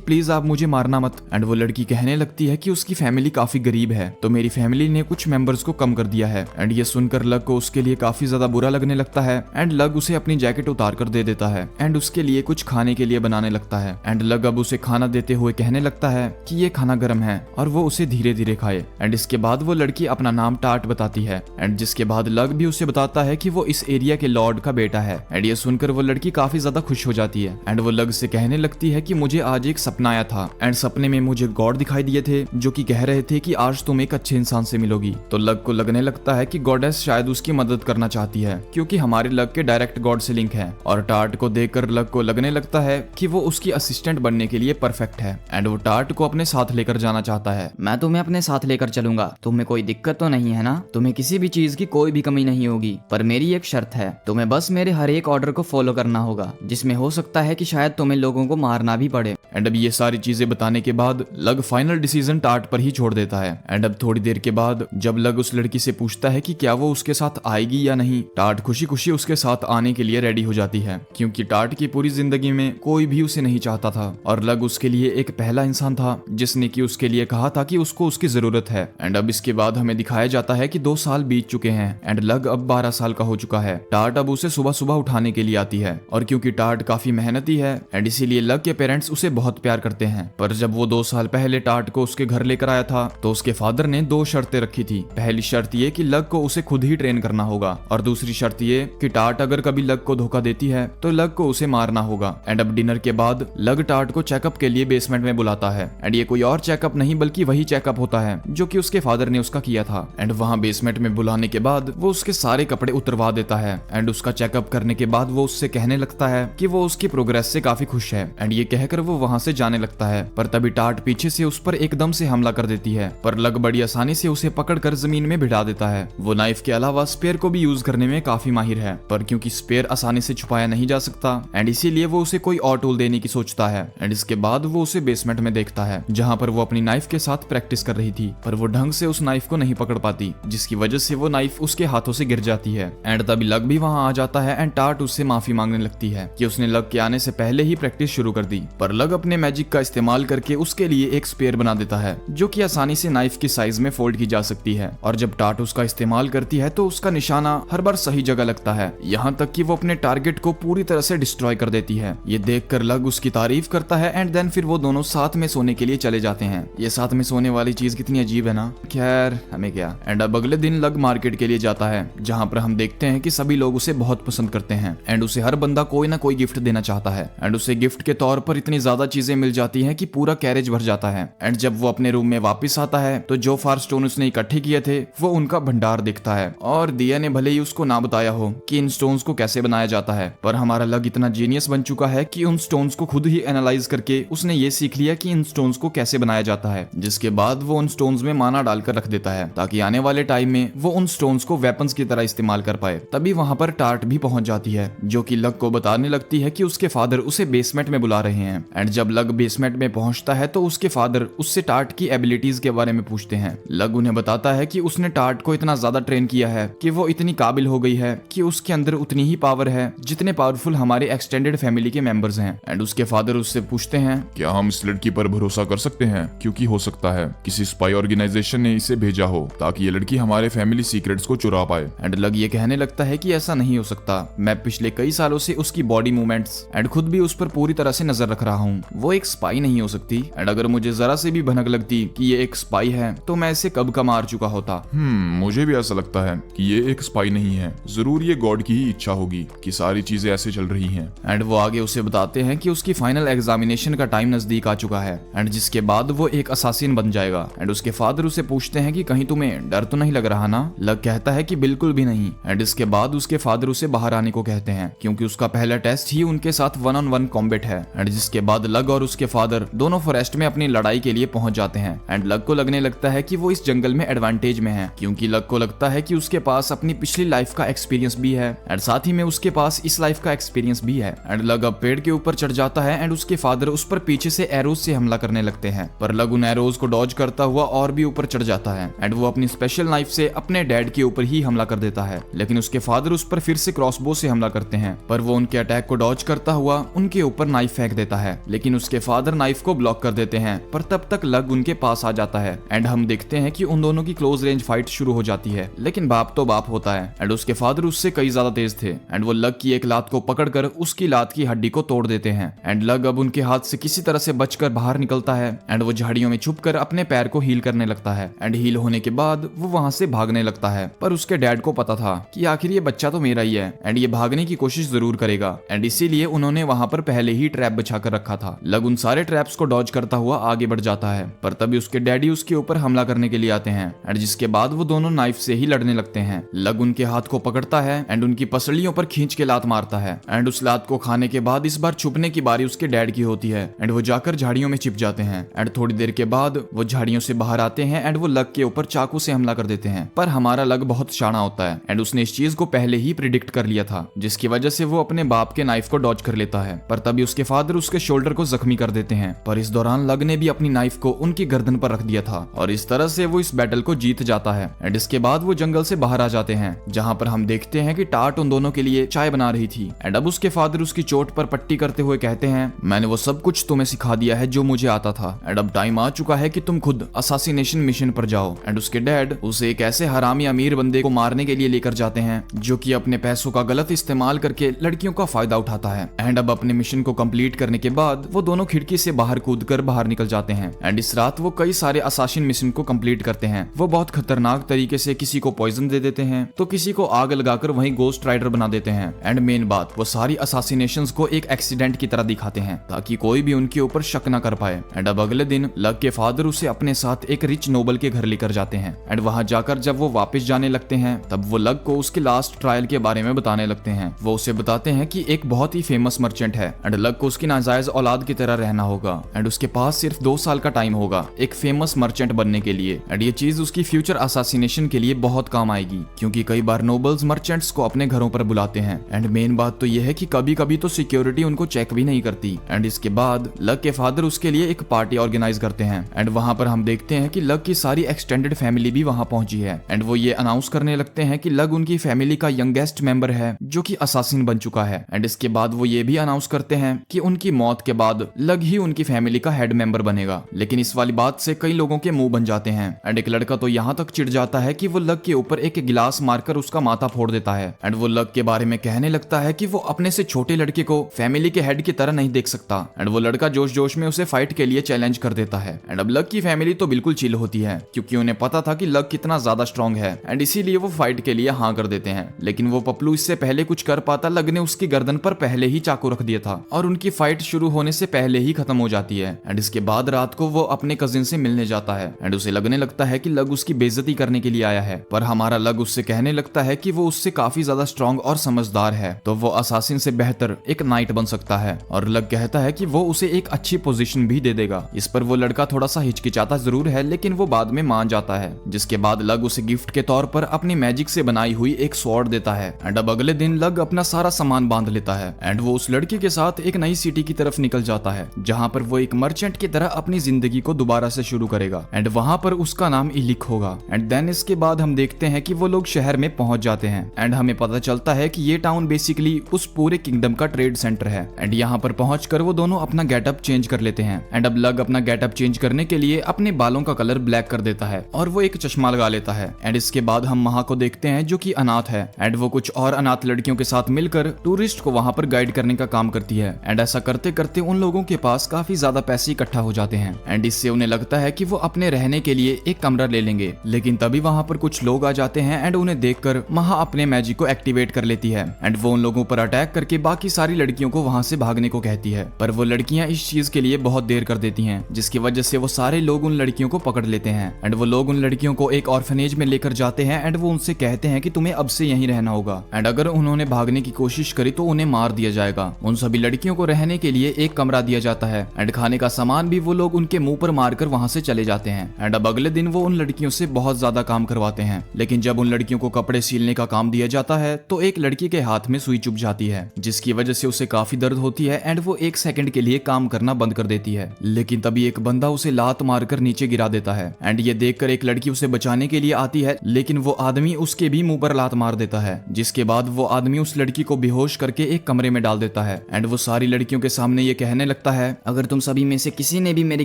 प्लीज आप मुझे मारना मत। एंड वो लड़की कहने लगती है कि उसकी फैमिली काफी गरीब है तो मेरी फैमिली ने कुछ मेंबर्स को कम कर दिया है। एंड ये सुनकर लग को उसके लिए काफी ज्यादा बुरा लगने लगता है एंड लग उसे अपनी जैकेट उतार कर दे देता है एंड उसके लिए कुछ खाने के लिए बनाने लगता है। एंड लग अब उसे खाना देते हुए कहने लगता है कि ये खाना गर्म है और वो उसे धीरे धीरे खाए। एंड इसके बाद वो लड़की अपना नाम टाट बताती है एंड जिसके बाद लग भी उसे बताता है कि वो इस एरिया के लॉर्ड का बेटा है। एंड ये सुनकर वो लड़की काफी ज्यादा खुश हो जाती है एंड वो लग से कहने लगती है कि मुझे आज एक सपना आया था एंड सपने में मुझे गॉड दिखाई दिए थे जो कि कह रहे थे कि आज तुम एक अच्छे इंसान से मिलोगी। तो लग को लगने लगता है कि गॉडेस शायद उसकी मदद करना चाहती है क्योंकि हमारे लग के डायरेक्ट गॉड से लिंक है। और टाट को देखकर लग को लगने लगता है कि वो उसकी असिस्टेंट बनने के लिए परफेक्ट है एंड वो टाट को अपने साथ लेकर जाना चाहता है। मैं तुम्हें अपने साथ लेकर चलूंगा, तुम्हें कोई दिक्कत तो नहीं है ना? तुम्हें किसी भी चीज की कोई भी कमी नहीं होगी, पर मेरी एक शर्त है, तुम्हें बस मेरे हर एक ऑर्डर को फॉलो करना होगा, जिसमें हो सकता है कि शायद तुम्हें लोगों को मारना भी पड़े। एंड अब ये सारी चीजें बताने के बाद लग फाइनल डिसीजन टाट पर ही छोड़ देता है। एंड अब थोड़ी देर के बाद जब लग उस लड़की से पूछता है कि क्या वो उसके साथ आएगी या नहीं, टाट खुशी खुशी उसके साथ आने के लिए रेडी हो जाती है, क्योंकि टाट की पूरी जिंदगी में कोई भी उसे नहीं चाहता था और लग उसके लिए एक पहला इंसान था जिसने कि उसके लिए कहा था कि उसको उसकी जरूरत है। एंड अब इसके बाद हमें दिखाया जाता है कि 2 साल बीत चुके हैं एंड लग अब 12 साल का हो चुका है। टाट अब उसे सुबह सुबह उठाने के लिए आती है और क्योंकि टाट काफी मेहनती है एंड इसीलिए लग के पेरेंट्स उसे बहुत प्यार करते हैं। पर जब वो 2 साल पहले टाट को उसके घर लेकर आया था तो उसके फादर ने 2 शर्तें रखी थी। पहली शर्त ये कि लग को उसे खुद ही ट्रेन करना होगा और दूसरी शर्त ये कि टाट अगर कभी लग को धोखा देती है तो लग को उसे मारना होगा। एंड अब डिनर के बाद लग टाट को चेकअप के लिए बेसमेंट में बुलाता है एंड ये कोई और चेकअप नहीं बल्कि वही चेकअप होता है जो कि उसके फादर ने उसका किया था। एंड वहां बेसमेंट में बुलाने के बाद वो उसके सारे कपड़े उतरवा देता है एंड उसका चेकअप करने के बाद वो उससे कहने लगता है कि वो उसकी प्रोग्रेस से काफी खुश है एंड ये कहकर वो वहां से जाने लगता है। पर तभी टाट पीछे से उस पर एकदम से हमला कर देती है, पर लग बड़ी आसानी से उसे पकड़कर जमीन में भिड़ा देता है। वो नाइफ के अलावा स्पेयर को भी यूज करने में काफी माहिर है, पर क्योंकि स्पेयर आसानी से छुपाया नहीं जा सकता एंड इसीलिए वो उसे कोई और टूल देने की सोचता है। एंड इसके बाद वो उसे बेसमेंट में देखता है जहाँ पर वो अपनी नाइफ के साथ प्रैक्टिस कर रही थी, पर वो ढंग से उस नाइफ को नहीं पकड़ पाती, जिसकी वजह से वो नाइफ उसके हाथों से गिर जाती है। एंड तभी लग भी वहां आ जाता है एंड टाट उससे माफी मांगने लगती है कि उसने लग के आने से पहले ही प्रैक्टिस शुरू कर दी। पर लग अपने मैजिक का इस्तेमाल करके उसके लिए एक स्पेयर बना देता है जो कि आसानी से नाइफ की साइज में फोल्ड की जा सकती है और जब टाट उसका इस्तेमाल करती है तो उसका निशाना हर बार सही जगह लगता है, यहाँ तक कि वो अपने टारगेट को पूरी तरह से डिस्ट्रॉय कर देती है। ये देखकर लग उसकी तारीफ करता है एंड देन फिर वो दोनों साथ में सोने के लिए चले जाते हैं। ये साथ में सोने वाली चीज कितनी अजीब है ना, खैर हमें क्या। एंड अब अगले दिन लग मार्केट के लिए जाता है जहाँ पर हम देखते हैं कि सभी लोग उसे बहुत पसंद करते हैं एंड उसे हर बंदा कोई ना कोई गिफ्ट देना चाहता है एंड उसे गिफ्ट के तौर पर इतनी ज्यादा चीजें मिल जाती हैं कि पूरा कैरेज भर जाता है। एंड जब वो अपने रूम में वापस आता है तो जो फायर स्टोन उसने इकट्ठे किए थे वो उनका भंडार दिखता है और दिया ने भले ही उसको ना बताया हो कि इन स्टोन्स को कैसे बनाया जाता है, पर हमारा लग इतना जीनियस बन चुका है कि उन स्टोन्स को खुद ही एनालाइज करके उसने ये सीख लिया कि इन स्टोन्स को कैसे बनाया जाता है, जिसके बाद वो उन स्टोन्स में माना डालकर रख देता है ताकि आने वाले टाइम में वो उन स्टोन्स को वेपन्स की तरह इस्तेमाल कर पाए। तभी वहां पर टाट भी पहुंच जाती है जो कि लग को बताने लगती है कि उसके फादर उसे बेसमेंट में बुला रहे हैं। एंड जब लग बेसमेंट में पहुंचता है तो उसके फादर उससे टाट की एबिलिटीज के बारे में पूछते हैं। लग उन्हें बताता है कि उसने टाट को इतना ज्यादा ट्रेन किया है कि वो इतनी काबिल हो गई है कि उसके अंदर उतनी ही पावर है जितने पावरफुल हमारे एक्सटेंडेड फैमिली के मेंबर्स हैं। एंड उसके फादर उससे पूछते हैं क्या हम इस लड़की पर भरोसा कर सकते हैं, क्योंकि हो सकता है किसी स्पाई ऑर्गेनाइजेशन ने इसे भेजा हो ताकि ये लड़की हमारे फैमिली सीक्रेट्स को चुरा पाए। एंड लग ये कहने लगता है कि ऐसा नहीं हो सकता, मैं पिछले कई सालों से उसकी बॉडी मूवमेंट्स एंड खुद भी उस पर पूरी तरह से नजर रख रहा हूँ, वो एक स्पाई नहीं हो सकती। एंड अगर मुझे जरा से भी भनक लगती कि ये एक स्पाई है तो मैं इसे कब का मार चुका होता। मुझे भी ऐसा लगता है कि ये एक स्पाई नहीं है, जरूर ये गॉड की ही इच्छा होगी कि सारी चीजें ऐसे चल रही हैं। एंड वो आगे उसे बताते हैं कि उसकी फाइनल एग्जामिनेशन का टाइम नजदीक आ चुका है एंड जिसके बाद वो एक असासिन बन जाएगा। एंड उसके फादर उसे पूछते हैं कि कहीं तुम्हें डर तो नहीं लग रहा ना। लग कहता है कि बिल्कुल भी नहीं। एंड इसके बाद उसके फादर उसे बाहर आने को कहते हैं क्योंकि उसका पहला टेस्ट ही उनके साथ 1-on-1 कॉम्बैट है। एंड जिसके बाद लग और उसके फादर दोनों फॉरेस्ट में अपनी लड़ाई के लिए पहुंच जाते हैं। एंड लग को लगने लगता है कि वो इस जंगल में एडवांटेज में है क्योंकि लग को लगता है कि उसके पास अपनी पिछली लाइफ का एक्सपीरियंस भी है एंड साथ ही में उसके पास इस लाइफ का एक्सपीरियंस भी है। एंड लग अब पेड़ के ऊपर चढ़ जाता है एंड उसके फादर उस पर पीछे से एरोज से हमला करने लगते हैं, पर लग उन एरोज को डॉज करता हुआ और भी ऊपर चढ़ जाता है एंड वो अपनी स्पेशल नाइफ से अपने डैड के ऊपर ही हमला कर देता है। लेकिन उसके फादर उस पर फिर से क्रॉसबो से हमला करते हैं, पर वो उनके अटैक को डॉज करता हुआ उनके ऊपर नाइफ फेंक देता है, लेकिन उसके फादर नाइफ को ब्लॉक कर देते हैं। पर तब तक लग उनके पास आ जाता है एंड हम देखते हैं कि उन दोनों की क्लोज रेंज फाइट शुरू हो जाती है। लेकिन बाप तो बाप होता है एंड उसके फादर उससे कई ज्यादा तेज थे एंड वो लग की एक लात को पकड़कर उसकी लात की हड्डी को तोड़ देते हैं। एंड लग अब उनके हाथ से किसी तरह से बचकर बाहर निकलता है एंड वो झाड़ियों में छुपकर अपने पैर को हील करने लगता है। एंड हील होने के बाद वो वहां से भागने लगता है, पर उसके डैड को पता था कि आखिर ये बच्चा तो मेरा ही है एंड ये भागने की कोशिश जरूर करेगा एंड इसीलिए उन्होंने वहां पर पहले ही ट्रैप बिछा कर रखा था। लग उन सारे ट्रैप्स को डॉज करता हुआ आगे बढ़ जाता है, पर तभी उसके डैडी उसके ऊपर हमला करने के लिए आते हैं एंड जिसके बाद वो दोनों नाइफ से ही लड़ने लगते हैं। लग उनके हाथ को पकड़ता है एंड उनकी पसलियों पर खींच के लात मारता है एंड उस लात को खाने के बाद इस बार छुपने की बारी उसके डैड की होती है एंड वो जाकर झाड़ियों में छिप जाते हैं। एंड थोड़ी देर के बाद वो झाड़ियों से बाहर आते हैं एंड वो लग के ऊपर चाकू से हमला कर देते हैं, पर हमारा लग बहुत बहुत शाना होता है एंड उसने इस चीज को पहले ही प्रिडिक्ट कर लिया था, जिसकी वजह से वो अपने बाप के नाइफ को डॉज कर लेता है। पर तभी उसके फादर उसके शोल्डर को जख्मी कर देते हैं, पर इस दौरान लग ने भी अपनी नाइफ को उनकी गर्दन पर रख दिया था और इस तरह से वो इस बैटल को जीत जाता है। एंड इसके बाद वो जंगल से बाहर आ जाते हैं, जहाँ पर हम देखते हैं कि टाट उन दोनों के लिए चाय बना रही थी। एंड अब उसके फादर उसकी चोट पर पट्टी करते हुए कहते हैं, मैंने वो सब कुछ तुम्हें सिखा दिया है जो मुझे आता था एंड अब टाइम आ चुका है कि तुम खुद असासिनेशन मिशन पर जाओ। एंड उसके डैड उसे एक ऐसे हरामी अमीर बंदे को मारने के लिए लेकर जाते हैं जो कि अपने पैसों का गलत इस्तेमाल करके लड़कियों का फायदा उठाता है। एंड अब अपने मिशन को कंप्लीट करने के बाद वो दोनों खिड़की से बाहर कूदकर बाहर निकल जाते हैं। एंड इस रात वो कई सारे असासिन मिशन को कंप्लीट करते हैं। वो बहुत खतरनाक तरीके से किसी को पॉइजन दे देते हैं तो किसी को आग लगाकर वहीं गोस्ट राइडर बना देते हैं। एंड मेन बात, वो सारी असासिनेशंस को एक एक्सीडेंट की तरह दिखाते हैं ताकि कोई भी उनके ऊपर शक न कर पाए। एंड अब अगले दिन लग के फादर उसे अपने साथ एक रिच नोबल के घर लेकर जाते हैं। एंड वहां जाकर जब वो वापस जाने लगते हैं तब वो लग को उसके लास्ट ट्रायल के बारे में बताने लगते हैं। वो उसे बताते हैं कि एक बहुत ही फेमस मर्चेंट है एंड लग को उसकी नाजायज औलाद की तरह रहना होगा एंड उसके पास सिर्फ 2 साल का टाइम होगा एक फेमस मर्चेंट बनने के लिए। एंड ये चीज उसकी फ्यूचर असासिनेशन के लिए बहुत काम आएगी, क्योंकि कई बार नोबल्स मर्चेंट्स को अपने घरों पर बुलाते हैं। एंड मेन बात तो यह है कि कभी कभी तो सिक्योरिटी उनको चेक भी नहीं करती। एंड इसके बाद लग के फादर उसके लिए एक पार्टी ऑर्गेनाइज करते हैं एंड वहां पर हम देखते हैं कि लग की सारी एक्सटेंडेड फैमिली भी वहां पहुंची है। एंड वो ये अनाउंस करने लगते हैं कि लग उनकी फैमिली का यंगेस्ट मेंबर है जो कि असासिन बन चुका है। एंड इसके बाद वो ये भी अनाउंस करते हैं कि उनकी मौत के बाद लग ही उनकी फैमिली का हेड मेंबर बनेगा। लेकिन इस वाली बात से कई लोगों के मुंह बन जाते हैं। एंड एक लड़का तो यहाँ तक चिढ़ जाता है कि वो लग के ऊपर एक गिलास मारकर उसका माथा फोड़ देता है। एंड वो लग के बारे में कहने लगता है कि वो अपने से छोटे लड़के को फैमिली के हेड की तरह नहीं देख सकता। एंड वो लड़का जोश जोश में उसे फाइट के लिए चैलेंज कर देता है। एंड अब लग की फैमिली तो बिल्कुल चिल होती है, क्योंकि उन्हें पता था कि लग कितना ज्यादा स्ट्रॉन्ग है एंड इसीलिए वो फाइट के लिए हाँ कर देते हैं। लेकिन वो पपलू इससे पहले कुछ कर पाता, लग ने उसकी गर्दन पर पहले ही चाकू रख दिया था और उनकी फाइट शुरू होने से पहले ही खत्म हो जाती है। एंड इसके बाद रात को वो अपने कजिन से मिलने जाता है एंड उसे लगने लगता है कि लग उसकी बेइज्जती करने के लिए आया है, पर हमारा लग उससे कहने लगता है कि वो उससे काफी ज्यादा स्ट्रॉन्ग और समझदार है, तो वो असासिन से बेहतर एक नाइट बन सकता है। और लग कहता है कि वो उसे एक अच्छी पोजीशन भी दे देगा। इस पर वो लड़का थोड़ा सा हिचकिचाता जरूर है, लेकिन वो बाद में मान जाता है, जिसके बाद लग उसे गिफ्ट के तौर पर अपनी मैजिक से बनाई हुई एक स्वॉर्ड देता है। एंड अब अगले दिन लग अपना सारा सामान बांध लेता है एंड वो उस लड़की के साथ एक नई सिटी की तरफ निकल जाता है, जहाँ पर वो एक मर्चेंट की तरह अपनी जिंदगी को दोबारा से शुरू करेगा। एंड वहाँ पर उसका नाम इलिक होगा। एंड देन इसके बाद हम देखते हैं कि वो लोग शहर में पहुंच जाते हैं एंड हमें पता चलता है कि ये टाउन बेसिकली उस पूरे किंगडम का ट्रेड सेंटर है। एंड यहाँ पर पहुंचकर वो दोनों अपना गेटअप चेंज कर लेते हैं। एंड अब लग अपना गेटअप चेंज करने के लिए अपने बालों का कलर ब्लैक कर देता है और वो एक चश्मा लगा लेता है। एंड इसके बाद हम महा को देखते हैं जो कि अनाथ है एंड वो कुछ और अनाथ लड़कियों के साथ मिलकर टूरिस्ट को वहां पर गाइड करने का काम करती है। एंड ऐसा करते करते उन लोगों के पास काफी ज्यादा पैसे इकट्ठा हो जाते हैं एंड इससे उन्हें लगता है कि वो अपने रहने के लिए एक कमरा ले लेंगे। लेकिन तभी वहां पर कुछ लोग आ जाते हैं एंड उन्हें देखकर महा अपने मैजिक को एक्टिवेट कर लेती है एंड वो उन लोगों पर अटैक करके बाकी सारी लड़कियों को वहां से भागने को कहती है। पर वो लड़कियां इस चीज के लिए बहुत देर कर देती हैं, जिसकी वजह से वो सारे लोग उन लड़कियों को पकड़ लेते हैं एंड वो लोग उन लड़कियों को एक ऑर्फनेज में लेकर जाते हैं एंड वो उनसे कहते हैं कि तुम्हें अब से यहीं रहना होगा एंड अगर उन्होंने भागने की कोशिश करी तो उन्हें मार दिया जाएगा। उन सभी लड़कियों को रहने के लिए एक कमरा दिया जाता है एंड खाने का सामान भी वो लोग उनके मुंह पर मारकर वहां से चले जाते हैं। एंड अब अगले दिन वो उन लड़कियों से बहुत ज्यादा काम करवाते हैं, लेकिन जब उन लड़कियों को कपड़े सीलने का काम दिया जाता है तो एक लड़की के हाथ में सुई चुभ जाती है, जिसकी वजह से उसे काफी दर्द होती है एंड वो 1 सेकंड के लिए काम करना बंद कर देती है। लेकिन तभी एक बंदा उसे लात मारकर नीचे गिरा देता है एंड ये देखकर एक लड़की उसे बचाने के लिए आती है, लेकिन वो आदमी उसके भी मुंह पर लात मार देता है, जिसके बाद वो आदमी उस लड़की को बेहोश करके एक कमरे में डाल देता है एंड वो सारी लड़कियों के सामने ये कहने लगता है, अगर तुम सभी में से किसी ने भी मेरे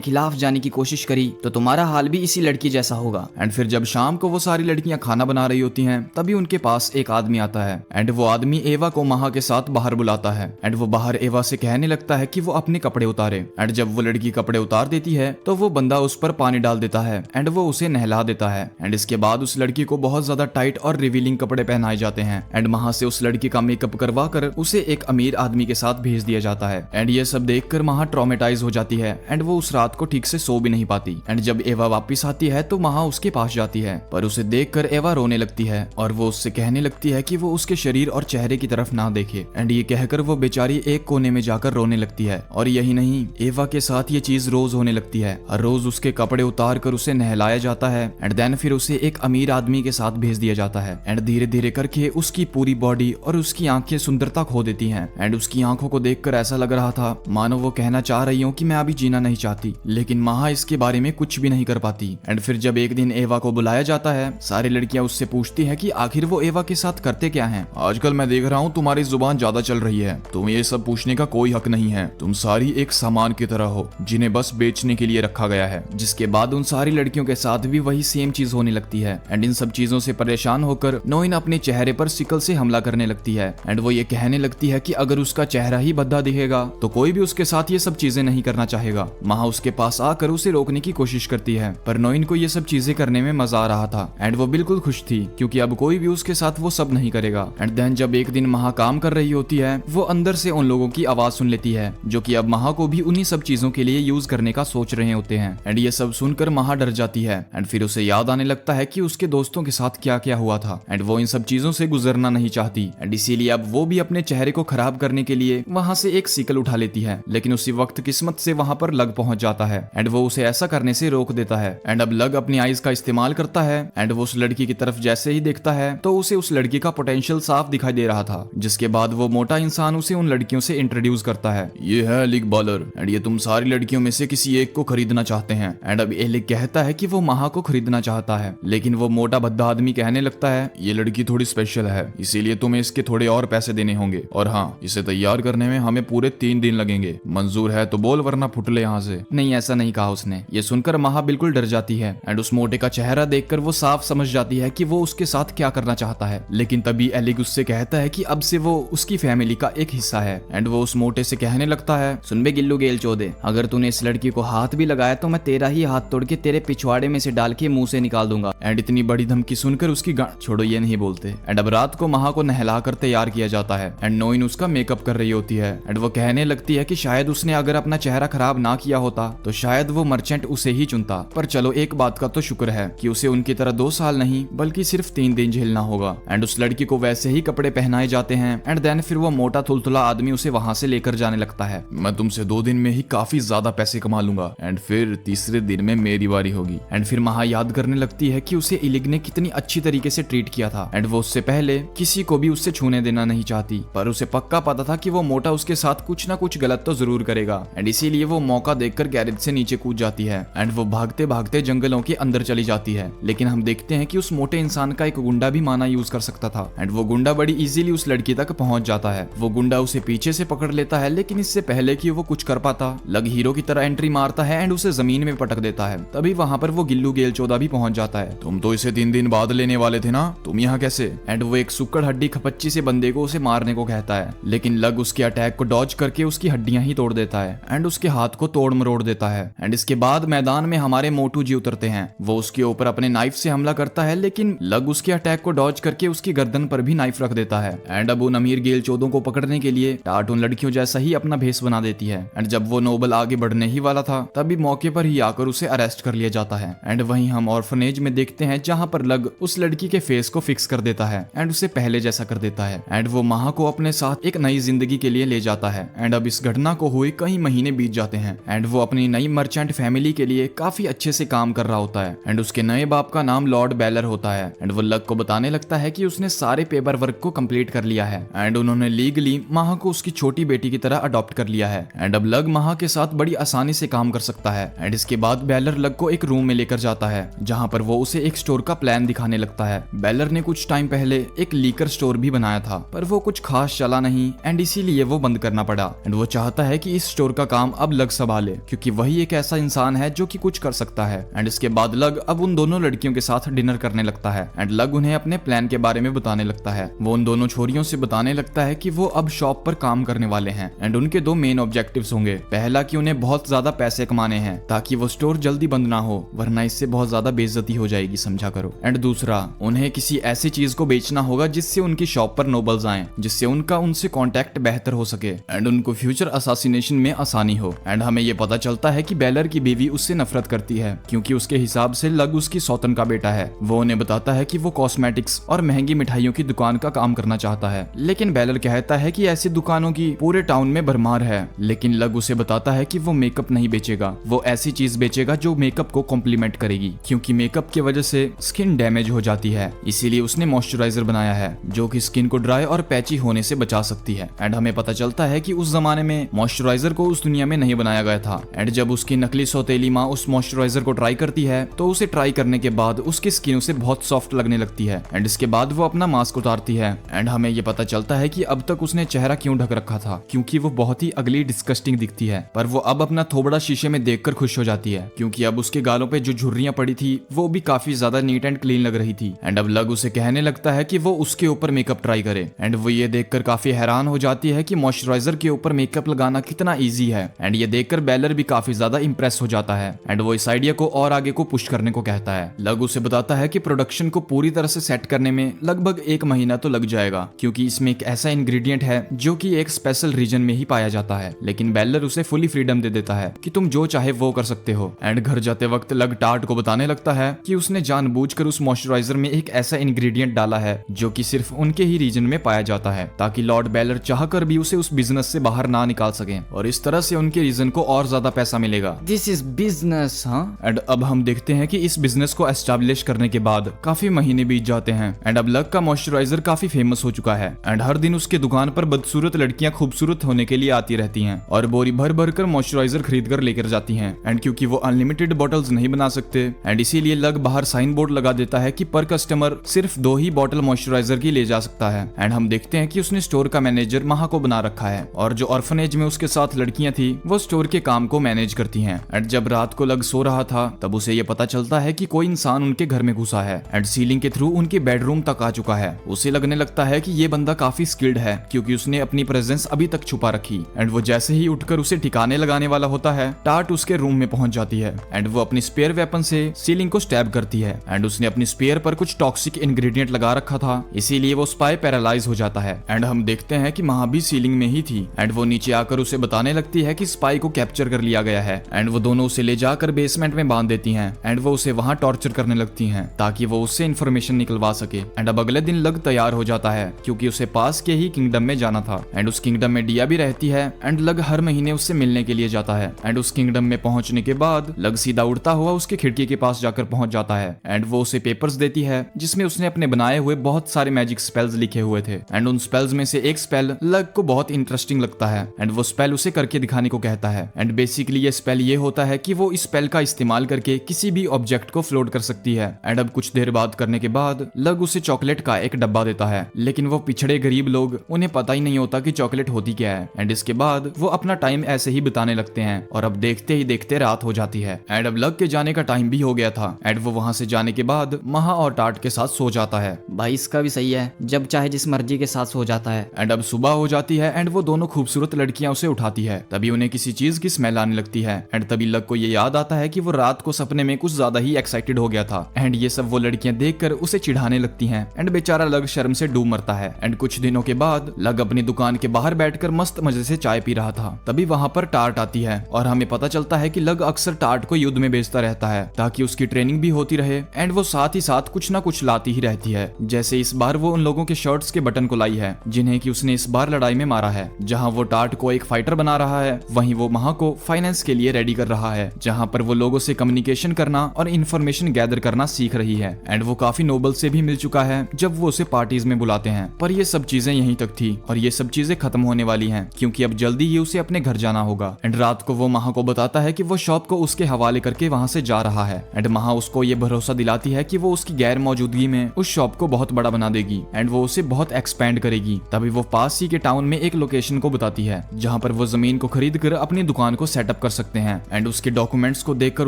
खिलाफ जाने की कोशिश करी तो तुम्हारा हाल भी इसी लड़की जैसा होगा। एंड फिर जब शाम को वो सारी लड़कियां खाना बना रही होती हैं तभी उनके पास एक आदमी आता है एंड वो आदमी एवा को महा के साथ बाहर बुलाता है एंड वो बाहर एवा से कहने लगता है कि वो अपने कपड़े उतारे। एंड जब वो लड़की कपड़े उतार देती है तो वो बंदा उस पर पानी डाल देता है एंड वो उसे नहला देता है एंड इसके बाद उस लड़की को बहुत ज्यादा टाइट और रिवीलिंग कपड़े पहनाए जाते हैं एंड महा से उस लड़की का मेकअप करवा कर उसे एक अमीर आदमी के साथ भेज दिया जाता है। एंड ये सब देखकर महा ट्रॉमेटाइज हो जाती है एंड वो उस रात को ठीक से सो भी नहीं पाती। एंड जब एवा वापस आती है तो महा उसके पास जाती है, पर उसे देखकर एवा रोने लगती है और वो उससे कहने लगती है कि वो उसके शरीर और चेहरे की तरफ ना देखे। एंड ये कहकर वो बेचारी एक कोने में जाकर रोने लगती है। और यही नहीं, एवा के साथ ये चीज रोज होने लगती है। हर रोज उसके कपड़े उतार कर उसे नहलाया जाता है एंड देन फिर उसे एक अमीर आदमी के साथ साथ भेज दिया जाता है। एंड धीरे धीरे करके उसकी पूरी बॉडी और उसकी आंखें सुंदरता खो देती हैं। एंड उसकी आंखों को देखकर ऐसा लग रहा था मानो वो कहना चाह रही हो कि मैं अभी जीना नहीं चाहती, लेकिन महा इसके बारे में कुछ भी नहीं कर पाती। एंड फिर जब एक दिन एवा को बुलाया जाता है, सारी लड़कियां उससे पूछती हैं कि आखिर वो एवा के साथ करते क्या हैं। आजकल मैं देख रहा हूँ तुम्हारी जुबान ज्यादा चल रही है, तुम्हें ये सब पूछने का कोई हक नहीं है। तुम सारी एक सामान की तरह हो जिन्हें बस बेचने के लिए रखा गया है। जिसके बाद उन सारी लड़कियों के साथ भी वही सेम चीज होने लगती है। एंड इन सब चीजों से परेशान होकर नोइन अपने चेहरे पर सिकल से हमला करने लगती है। एंड वो ये कहने लगती है कि अगर उसका चेहरा ही भद्दा दिखेगा तो कोई भी उसके साथ ये सब चीजें नहीं करना चाहेगा। महा उसके पास आकर उसे रोकने की कोशिश करती है, पर नोइन को ये सब चीजें करने में मजा आ रहा था। एंड वो बिल्कुल खुश थी क्योंकि अब कोई भी उसके साथ वो सब नहीं करेगा। एंड देन जब एक दिन महा काम कर रही होती है, वो अंदर से उन लोगों की आवाज सुन लेती है जो कि अब महा को भी उन्हीं सब चीजों के लिए यूज करने का सोच रहे होते हैं। एंड ये सब सुनकर महा डर जाती है। एंड फिर उसे याद आने लगता है कि उसके दोस्तों के साथ क्या क्या हुआ था। एंड वो इन सब चीजों से गुजरना नहीं चाहती। एंड इसीलिए अब वो भी अपने चेहरे को खराब करने के लिए वहां से एक सिकल उठा लेती है, लेकिन उसी वक्त किस्मत से वहां पर लग पहुंच जाता है। एंड वो उसे ऐसा करने से रोक देता है। एंड अब लग अपनी आईज का इस्तेमाल करता है। एंड वो उस लड़की की तरफ जैसे ही देखता है तो उसे उस लड़की का पोटेंशियल साफ दिखाई दे रहा था। जिसके बाद वो मोटा इंसान उसे उन लड़कियों से इंट्रोड्यूस करता है। ये है एलिक बॉलर एंड ये तुम सारी लड़कियों में से किसी एक को खरीदना चाहते हैं। एंड अब एलिक कहता है कि वो महा को खरीदना चाहता है, लेकिन वो मोटा भद्दा आदमी कहने लगता है ये लड़की थोड़ी स्पेशल है, इसीलिए तुम्हें इसके थोड़े और पैसे देने होंगे, और हाँ, इसे तैयार करने में हमें पूरे 3 दिन लगेंगे। मंजूर है तो बोल, वरना फुट ले यहाँ से। नहीं, ऐसा नहीं कहा उसने। ये सुनकर महा बिल्कुल डर जाती है। एंड उस मोटे का चेहरा देखकर वो साफ समझ जाती है कि वो उसके साथ क्या करना चाहता है। लेकिन तभी एलिक उससे कहता है कि अब से वो उसकी फैमिली का एक हिस्सा है। एंड वो उस मोटे से कहने लगता है, सुन बे गिल्लू गेल चौदे, अगर तूने इस लड़की को हाथ भी लगाया तो मैं तेरा ही हाथ तोड़ के तेरे पिछवाड़े में से डाल के मुंह से निकाल दूंगा। एंड इतनी बड़ी धमकी सुनकर उसकी छोड़ो, ये नहीं बोलते। एंड अब रात को महा को नहलाकर तैयार किया जाता है। एंड नोइन उसका मेकअप कर रही होती है। एंड वो कहने लगती है कि शायद उसने अगर अपना चेहरा खराब ना किया होता तो शायद वो मर्चेंट उसे ही चुनता। पर चलो, एक बात का तो शुक्र है कि उसे उनकी तरह 2 साल नहीं बल्कि सिर्फ 3 दिन झेलना होगा। एंड उस लड़की को वैसे ही कपड़े पहनाए जाते हैं। एंड देन फिर वो मोटा थुलथुला आदमी उसे वहां से लेकर जाने लगता है। मैं तुमसे 2 दिन में ही काफी ज्यादा पैसे कमा लूंगा एंड फिर तीसरे दिन में मेरी बारी होगी। एंड फिर महा याद करने लगती है कि उसे इलिग ने कितनी अच्छी तरीके से ट्रीट किया था। एंड वो उससे पहले किसी को भी उससे छूने देना नहीं चाहती, पर उसे पक्का पता था कि वो मोटा उसके साथ कुछ ना कुछ गलत तो जरूर करेगा। एंड इसीलिए वो मौका देखकर गैरेज से नीचे कूद जाती है। एंड वो भागते भागते जंगलों के अंदर चली जाती है। लेकिन हम देखते हैं कि उस मोटे इंसान का एक गुंडा भी माना यूज कर सकता था। एंड वो गुंडा बड़ी इजीली उस लड़की तक पहुंच जाता है। वो गुंडा उसे पीछे से पकड़ लेता है, लेकिन इससे पहले कि वो कुछ कर पाता, लग हीरो की तरह एंट्री मारता है एंड उसे जमीन में पटक देता है। तभी वहां पर वो गिल्लू गेल चौदह भी पहुंच जाता है। तुम तो इसे 3 दिन बाद लेने वाले थे ना, तुम यहाँ कैसे? एंड वो एक सुक्कड़ हड्डी खपच्ची से बंदे को उसे मारने को कहता है, लेकिन लग उसके अटैक को डॉज करके उसकी हड्डियां ही तोड़ देता है एंड उसके हाथ को तोड़ मरोड़ देता है। एंड इसके बाद मैदान में हमारे मोटू जी उतरते हैं। वो उसके ऊपर अपने नाइफ से हमला करता है, लेकिन लग उसके अटैक को डॉज करके उसकी गर्दन पर भी नाइफ रख देता है। एंड अब उन अमीर गेल चौदों को पकड़ने के लिए टाट उन लड़कियों जैसा ही अपना भेस बना देती है। एंड जब वो नोबल आगे बढ़ने ही वाला था, तभी मौके पर ही आकर उसे अरेस्ट कर लिया जाता है। एंड वहीं हम ऑर्फनेज में देखते हैं जहां पर लग उस लड़की के फेस को फिक्स कर देता है एंड उसे पहले जैसा कर देता है। एंड वो महा को अपने साथ एक नई जिंदगी के लिए ले जाता है। एंड अब इस घटना को हुए कई महीने बीत जाते हैं। एंड वो अपनी नई मर्चेंट फैमिली के लिए काफी अच्छे से काम कर रहा होता है। एंड उसके नए बाप का नाम लॉर्ड बेलर होता है। एंड वो लग को बताने लगता है कि उसने सारे पेपर वर्क को कंप्लीट कर लिया है एंड उन्होंने लीगली महा को उसकी छोटी बेटी की तरह अडॉप्ट कर लिया है। एंड अब लग महा के साथ बड़ी आसानी से काम कर सकता है। एंड इसके बाद बेलर लग को एक रूम में लेकर जाता है जहां पर वो उसे एक स्टोर का प्लान दिखाने लगता है। बेलर ने कुछ टाइम पहले एक लीकर स्टोर भी बनाया था, पर वो कुछ खास चला नहीं एंड इसीलिए वो बंद करना पड़ा। एंड वो चाहता है कि इस स्टोर का काम अब लग संभाले, क्योंकि वही एक ऐसा इंसान है जो कि कुछ कर सकता है। एंड इसके बाद लग अब उन दोनों लड़कियों के साथ डिनर करने लगता है। एंड लग उन्हें अपने प्लान के बारे में बताने लगता है। वो उन दोनों छोरियों से बताने लगता है कि वो अब शॉप पर काम करने वाले हैं एंड उनके 2 मेन ऑब्जेक्टिव्स होंगे। पहला कि उन्हें बहुत ज्यादा पैसे कमाने हैं ताकि वो स्टोर जल्दी बंद ना हो, वरना इससे बहुत ज्यादा बेइज्जती हो जाएगी, समझा करो। एंड दूसरा, उन्हें किसी ऐसी चीज को बेचना होगा जिससे उनकी शॉप पर नोबल्स आएं, जिससे उनका उनसे कांटेक्ट बेहतर हो सके एंड उनको फ्यूचर असैसिनेशन में आसानी हो। एंड हमें ये पता चलता है कि बेलर की बीवी उससे नफरत करती है, क्योंकि उसके हिसाब से लग उसकी सौतन का बेटा है। वो उन्हें बताता है कि वो कॉस्मेटिक्स और महंगी मिठाइयों की दुकान का काम करना चाहता है, लेकिन बेलर कहता है कि ऐसी दुकानों की पूरे टाउन में भरमार है। लेकिन लग उसे बताता है कि वो मेकअप नहीं बेचेगा, वो ऐसी चीज बेचेगा जो मेकअप को कॉम्प्लीमेंट करेगी, क्योंकि मेकअप की वजह से स्किन डैमेज डैमेज हो जाती है, इसीलिए उसने मॉइस्चराइजर बनाया है जो कि स्किन को ड्राई और पैची होने से बचा सकती है। एंड हमें पता चलता है कि उस जमाने में मॉइस्चराइजर को उस दुनिया में नहीं बनाया गया था। एंड जब उसकी नकली सौतेली माँ उस मॉइस्चराइजर को ट्राई करती है तो उसे ट्राई करने के बाद उसकी स्किन उसे बहुत सॉफ्ट लगने लगती है। एंड इसके बाद वो अपना मास्क उतारती है एंड हमें ये पता चलता है कि अब तक उसने चेहरा क्यों ढक रखा था, क्योंकि वो बहुत ही अगली डिस्कस्टिंग दिखती है। पर वो अब अपना थोबड़ा शीशे में देखकर खुश हो जाती है, क्योंकि अब उसके गालों पे जो झुर्रियां पड़ी थी वो भी काफी ज्यादा नीट एंड क्लीन लग रही थी। एंड अब लग उसे कहने लगता है कि वो उसके ऊपर मेकअप ट्राई करे। एंड वो ये देखकर काफी हैरान हो जाती है कि मॉइस्चराइजर के ऊपर मेकअप लगाना कितना ईजी है। एंड ये देखकर बेलर भी काफी ज्यादा इंप्रेस हो जाता है एंड वो इस आइडिया को और आगे को पुश करने को कहता है। लग उसे बताता है कि प्रोडक्शन को पूरी तरह से सेट करने में लगभग 1 महीना तो लग जाएगा, क्योंकि इसमें एक ऐसा इंग्रेडिएंट है जो कि एक स्पेशल रीजन में ही पाया जाता है। लेकिन बेलर उसे फुली फ्रीडम दे देता है कि तुम जो चाहे वो कर सकते हो। एंड घर जाते वक्त लग टार्ट को बताने लगता है कि उसने जानबूझकर उस मॉइस्चराइजर में एक ऐसा इंग्रेडिएंट डाला है जो कि सिर्फ उनके ही रीजन में पाया जाता है, ताकि लॉर्ड बेलर चाहकर भी उसे उस बिजनेस से बाहर ना निकाल सके और इस तरह से उनके रीजन को और ज्यादा पैसा मिलेगा। This is business. हाँ, एंड अब हम देखते हैं कि इस बिजनेस को एस्टैब्लिश करने के बाद काफी महीने बीत जाते हैं एंड अब लग का मॉइस्चराइजर काफी फेमस हो चुका है। एंड हर दिन उसके दुकान पर बदसूरत लड़कियां खूबसूरत होने के लिए आती रहती हैं और बोरी भर भर कर मॉइस्चराइजर खरीद कर लेकर जाती हैं। एंड क्योंकि वो अनलिमिटेड बॉटल्स नहीं बना सकते एंड इसीलिए लग बाहर साइन बोर्ड लगा देता है कि पर कस्टमर सिर्फ 2 ही बॉटल मॉइस्चराइजर की ले जा सकता है। एंड हम देखते हैं कि उसने स्टोर का मैनेजर महा को बना रखा है और जो ऑर्फनेज में उसके साथ लड़कियां थी वो स्टोर के काम को मैनेज करती हैं। एंड जब रात को लग सो रहा था तब उसे ये पता चलता है कि कोई इंसान उनके घर में घुसा है एंड सीलिंग के थ्रू उनके बेडरूम तक आ चुका है। उसे लगने लगता है कि ये बंदा काफी स्किल्ड है, क्योंकि उसने अपनी प्रेजेंस अभी तक छुपा रखी। एंड वो जैसे ही उठकर उसे ठिकाने लगाने वाला होता है, टार्ट उसके रूम में पहुंच जाती है एंड वो अपनी स्पेयर वेपन से सीलिंग को स्टैब करती है। एंड उसने अपनी स्पेयर पर कुछ टॉक्सिक इंग्रेडिएंट लगा रखा था, इसीलिए वो स्पाई पैरालाइज हो जाता है। एंड हम देखते हैं कि महा भी सीलिंग में ही थी एंड वो नीचे आकर उसे बताने लगती है कि स्पाई को कैप्चर कर लिया गया है। एंड वो दोनों उसे ले जाकर बेसमेंट में बांध देती हैं एंड वो उसे वहां टॉर्चर करने लगती हैं ताकि वो उससे इंफॉर्मेशन निकलवा सके। एंड अब अगले दिन लग तैयार हो जाता है, क्योंकि उसे पास के ही किंगडम में जाना था एंड उस किंगडम में डिया भी रहती है एंड लग हर महीने उससे मिलने के लिए जाता है। एंड उस किंगडम में पहुंचने के बाद लग सीधा उड़ता हुआ उसके खिड़की के पास जाकर पहुंच जाता है एंड वो उसे पेपर्स देती है जिसमें उसने अपने बनाए हुए बहुत सारे मैजिक स्पेल्स लिखे हुए थे। एंड उन स्पेल्स में से एक स्पेल लग को बहुत इंटरेस्टिंग लगता है एंड वो स्पेल उसे करके दिखाने को कहता है। एंड बेसिकली ये स्पेल ये होता है कि वो इस स्पेल का इस्तेमाल करके किसी भी ऑब्जेक्ट को फ्लोट कर सकती है। एंड अब कुछ देर बाद करने के बाद लग उसे चॉकलेट का एक डब्बा देता है, लेकिन वो पिछड़े गरीब लोग उन्हें पता ही नहीं होता कि चॉकलेट होती क्या है। एंड इसके बाद वो अपना टाइम ऐसे ही बिताने लगते हैं और अब देखते ही देखते रात हो जाती है। एंड अब लग के जाने का टाइम भी हो गया था एंड वो वहां से जाने के बाद महा और टार्ट के साथ सो जाता है। भाई इसका भी सही है, जब चाहे जिस मर्जी के साथ सो जाता है। एंड अब सुबह हो जाती है एंड वो दोनों खूबसूरत लड़कियां उसे उठाती है, तभी उन्हें किसी चीज की स्मेल आने लगती है। एंड तभी लग को ये याद आता है कि वो रात को सपने में कुछ ज्यादा ही एक्साइटेड हो गया था। एंड ये सब वो लड़कियां देखकर उसे चिढ़ाने लगती हैं एंड बेचारा लग शर्म से डूब मरता है। एंड कुछ दिनों के बाद लग अपनी दुकान के बाहर बैठकर मस्त मजे से चाय पी रहा था, तभी वहां पर टार्ट आती है और हमें पता चलता है कि लग अक्सर टार्ट को युद्ध में भेजता रहता है ताकि उसकी ट्रेनिंग भी होती रहे एंड वो साथ ही साथ कुछ ना कुछ लाती ही रहती है। जैसे इस बार वो उन लोगों के शर्ट्स के बटन को लाई है जिन्हें कि उसने इस बार लड़ाई में मारा है। जहां वो टार्ट को एक फाइटर बना रहा है, वहीं वो महा को फाइनेंस के लिए रेडी कर रहा है, जहां पर वो लोगों से कम्युनिकेशन करना और इन्फॉर्मेशन गैदर करना सीख रही है। एंड वो काफी नोबल से भी मिल चुका है जब वो उसे पार्टीज में बुलाते हैं। पर ये सब चीजें यहीं तक थी और ये सब चीजें खत्म होने वाली हैं, क्योंकि अब जल्दी ही उसे अपने घर जाना होगा। एंड रात को वो महा को बताता है कि वो शॉप को उसके हवाले करके वहां से जा रहा है। एंड महा उसको ये भरोसा दिलाती है कि वो उसकी गैर मौजूदगी में उस शॉप को बहुत बड़ा बना देगी एंड वो उसे बहुत एक्सपेंड करेगी। तभी वो पास ही के टाउन में एक लोकेशन को बताती है जहां पर वो जमीन को खरीद कर अपनी दुकान को सेटअप कर सकते हैं। एंड उसके डॉक्यूमेंट्स को देखकर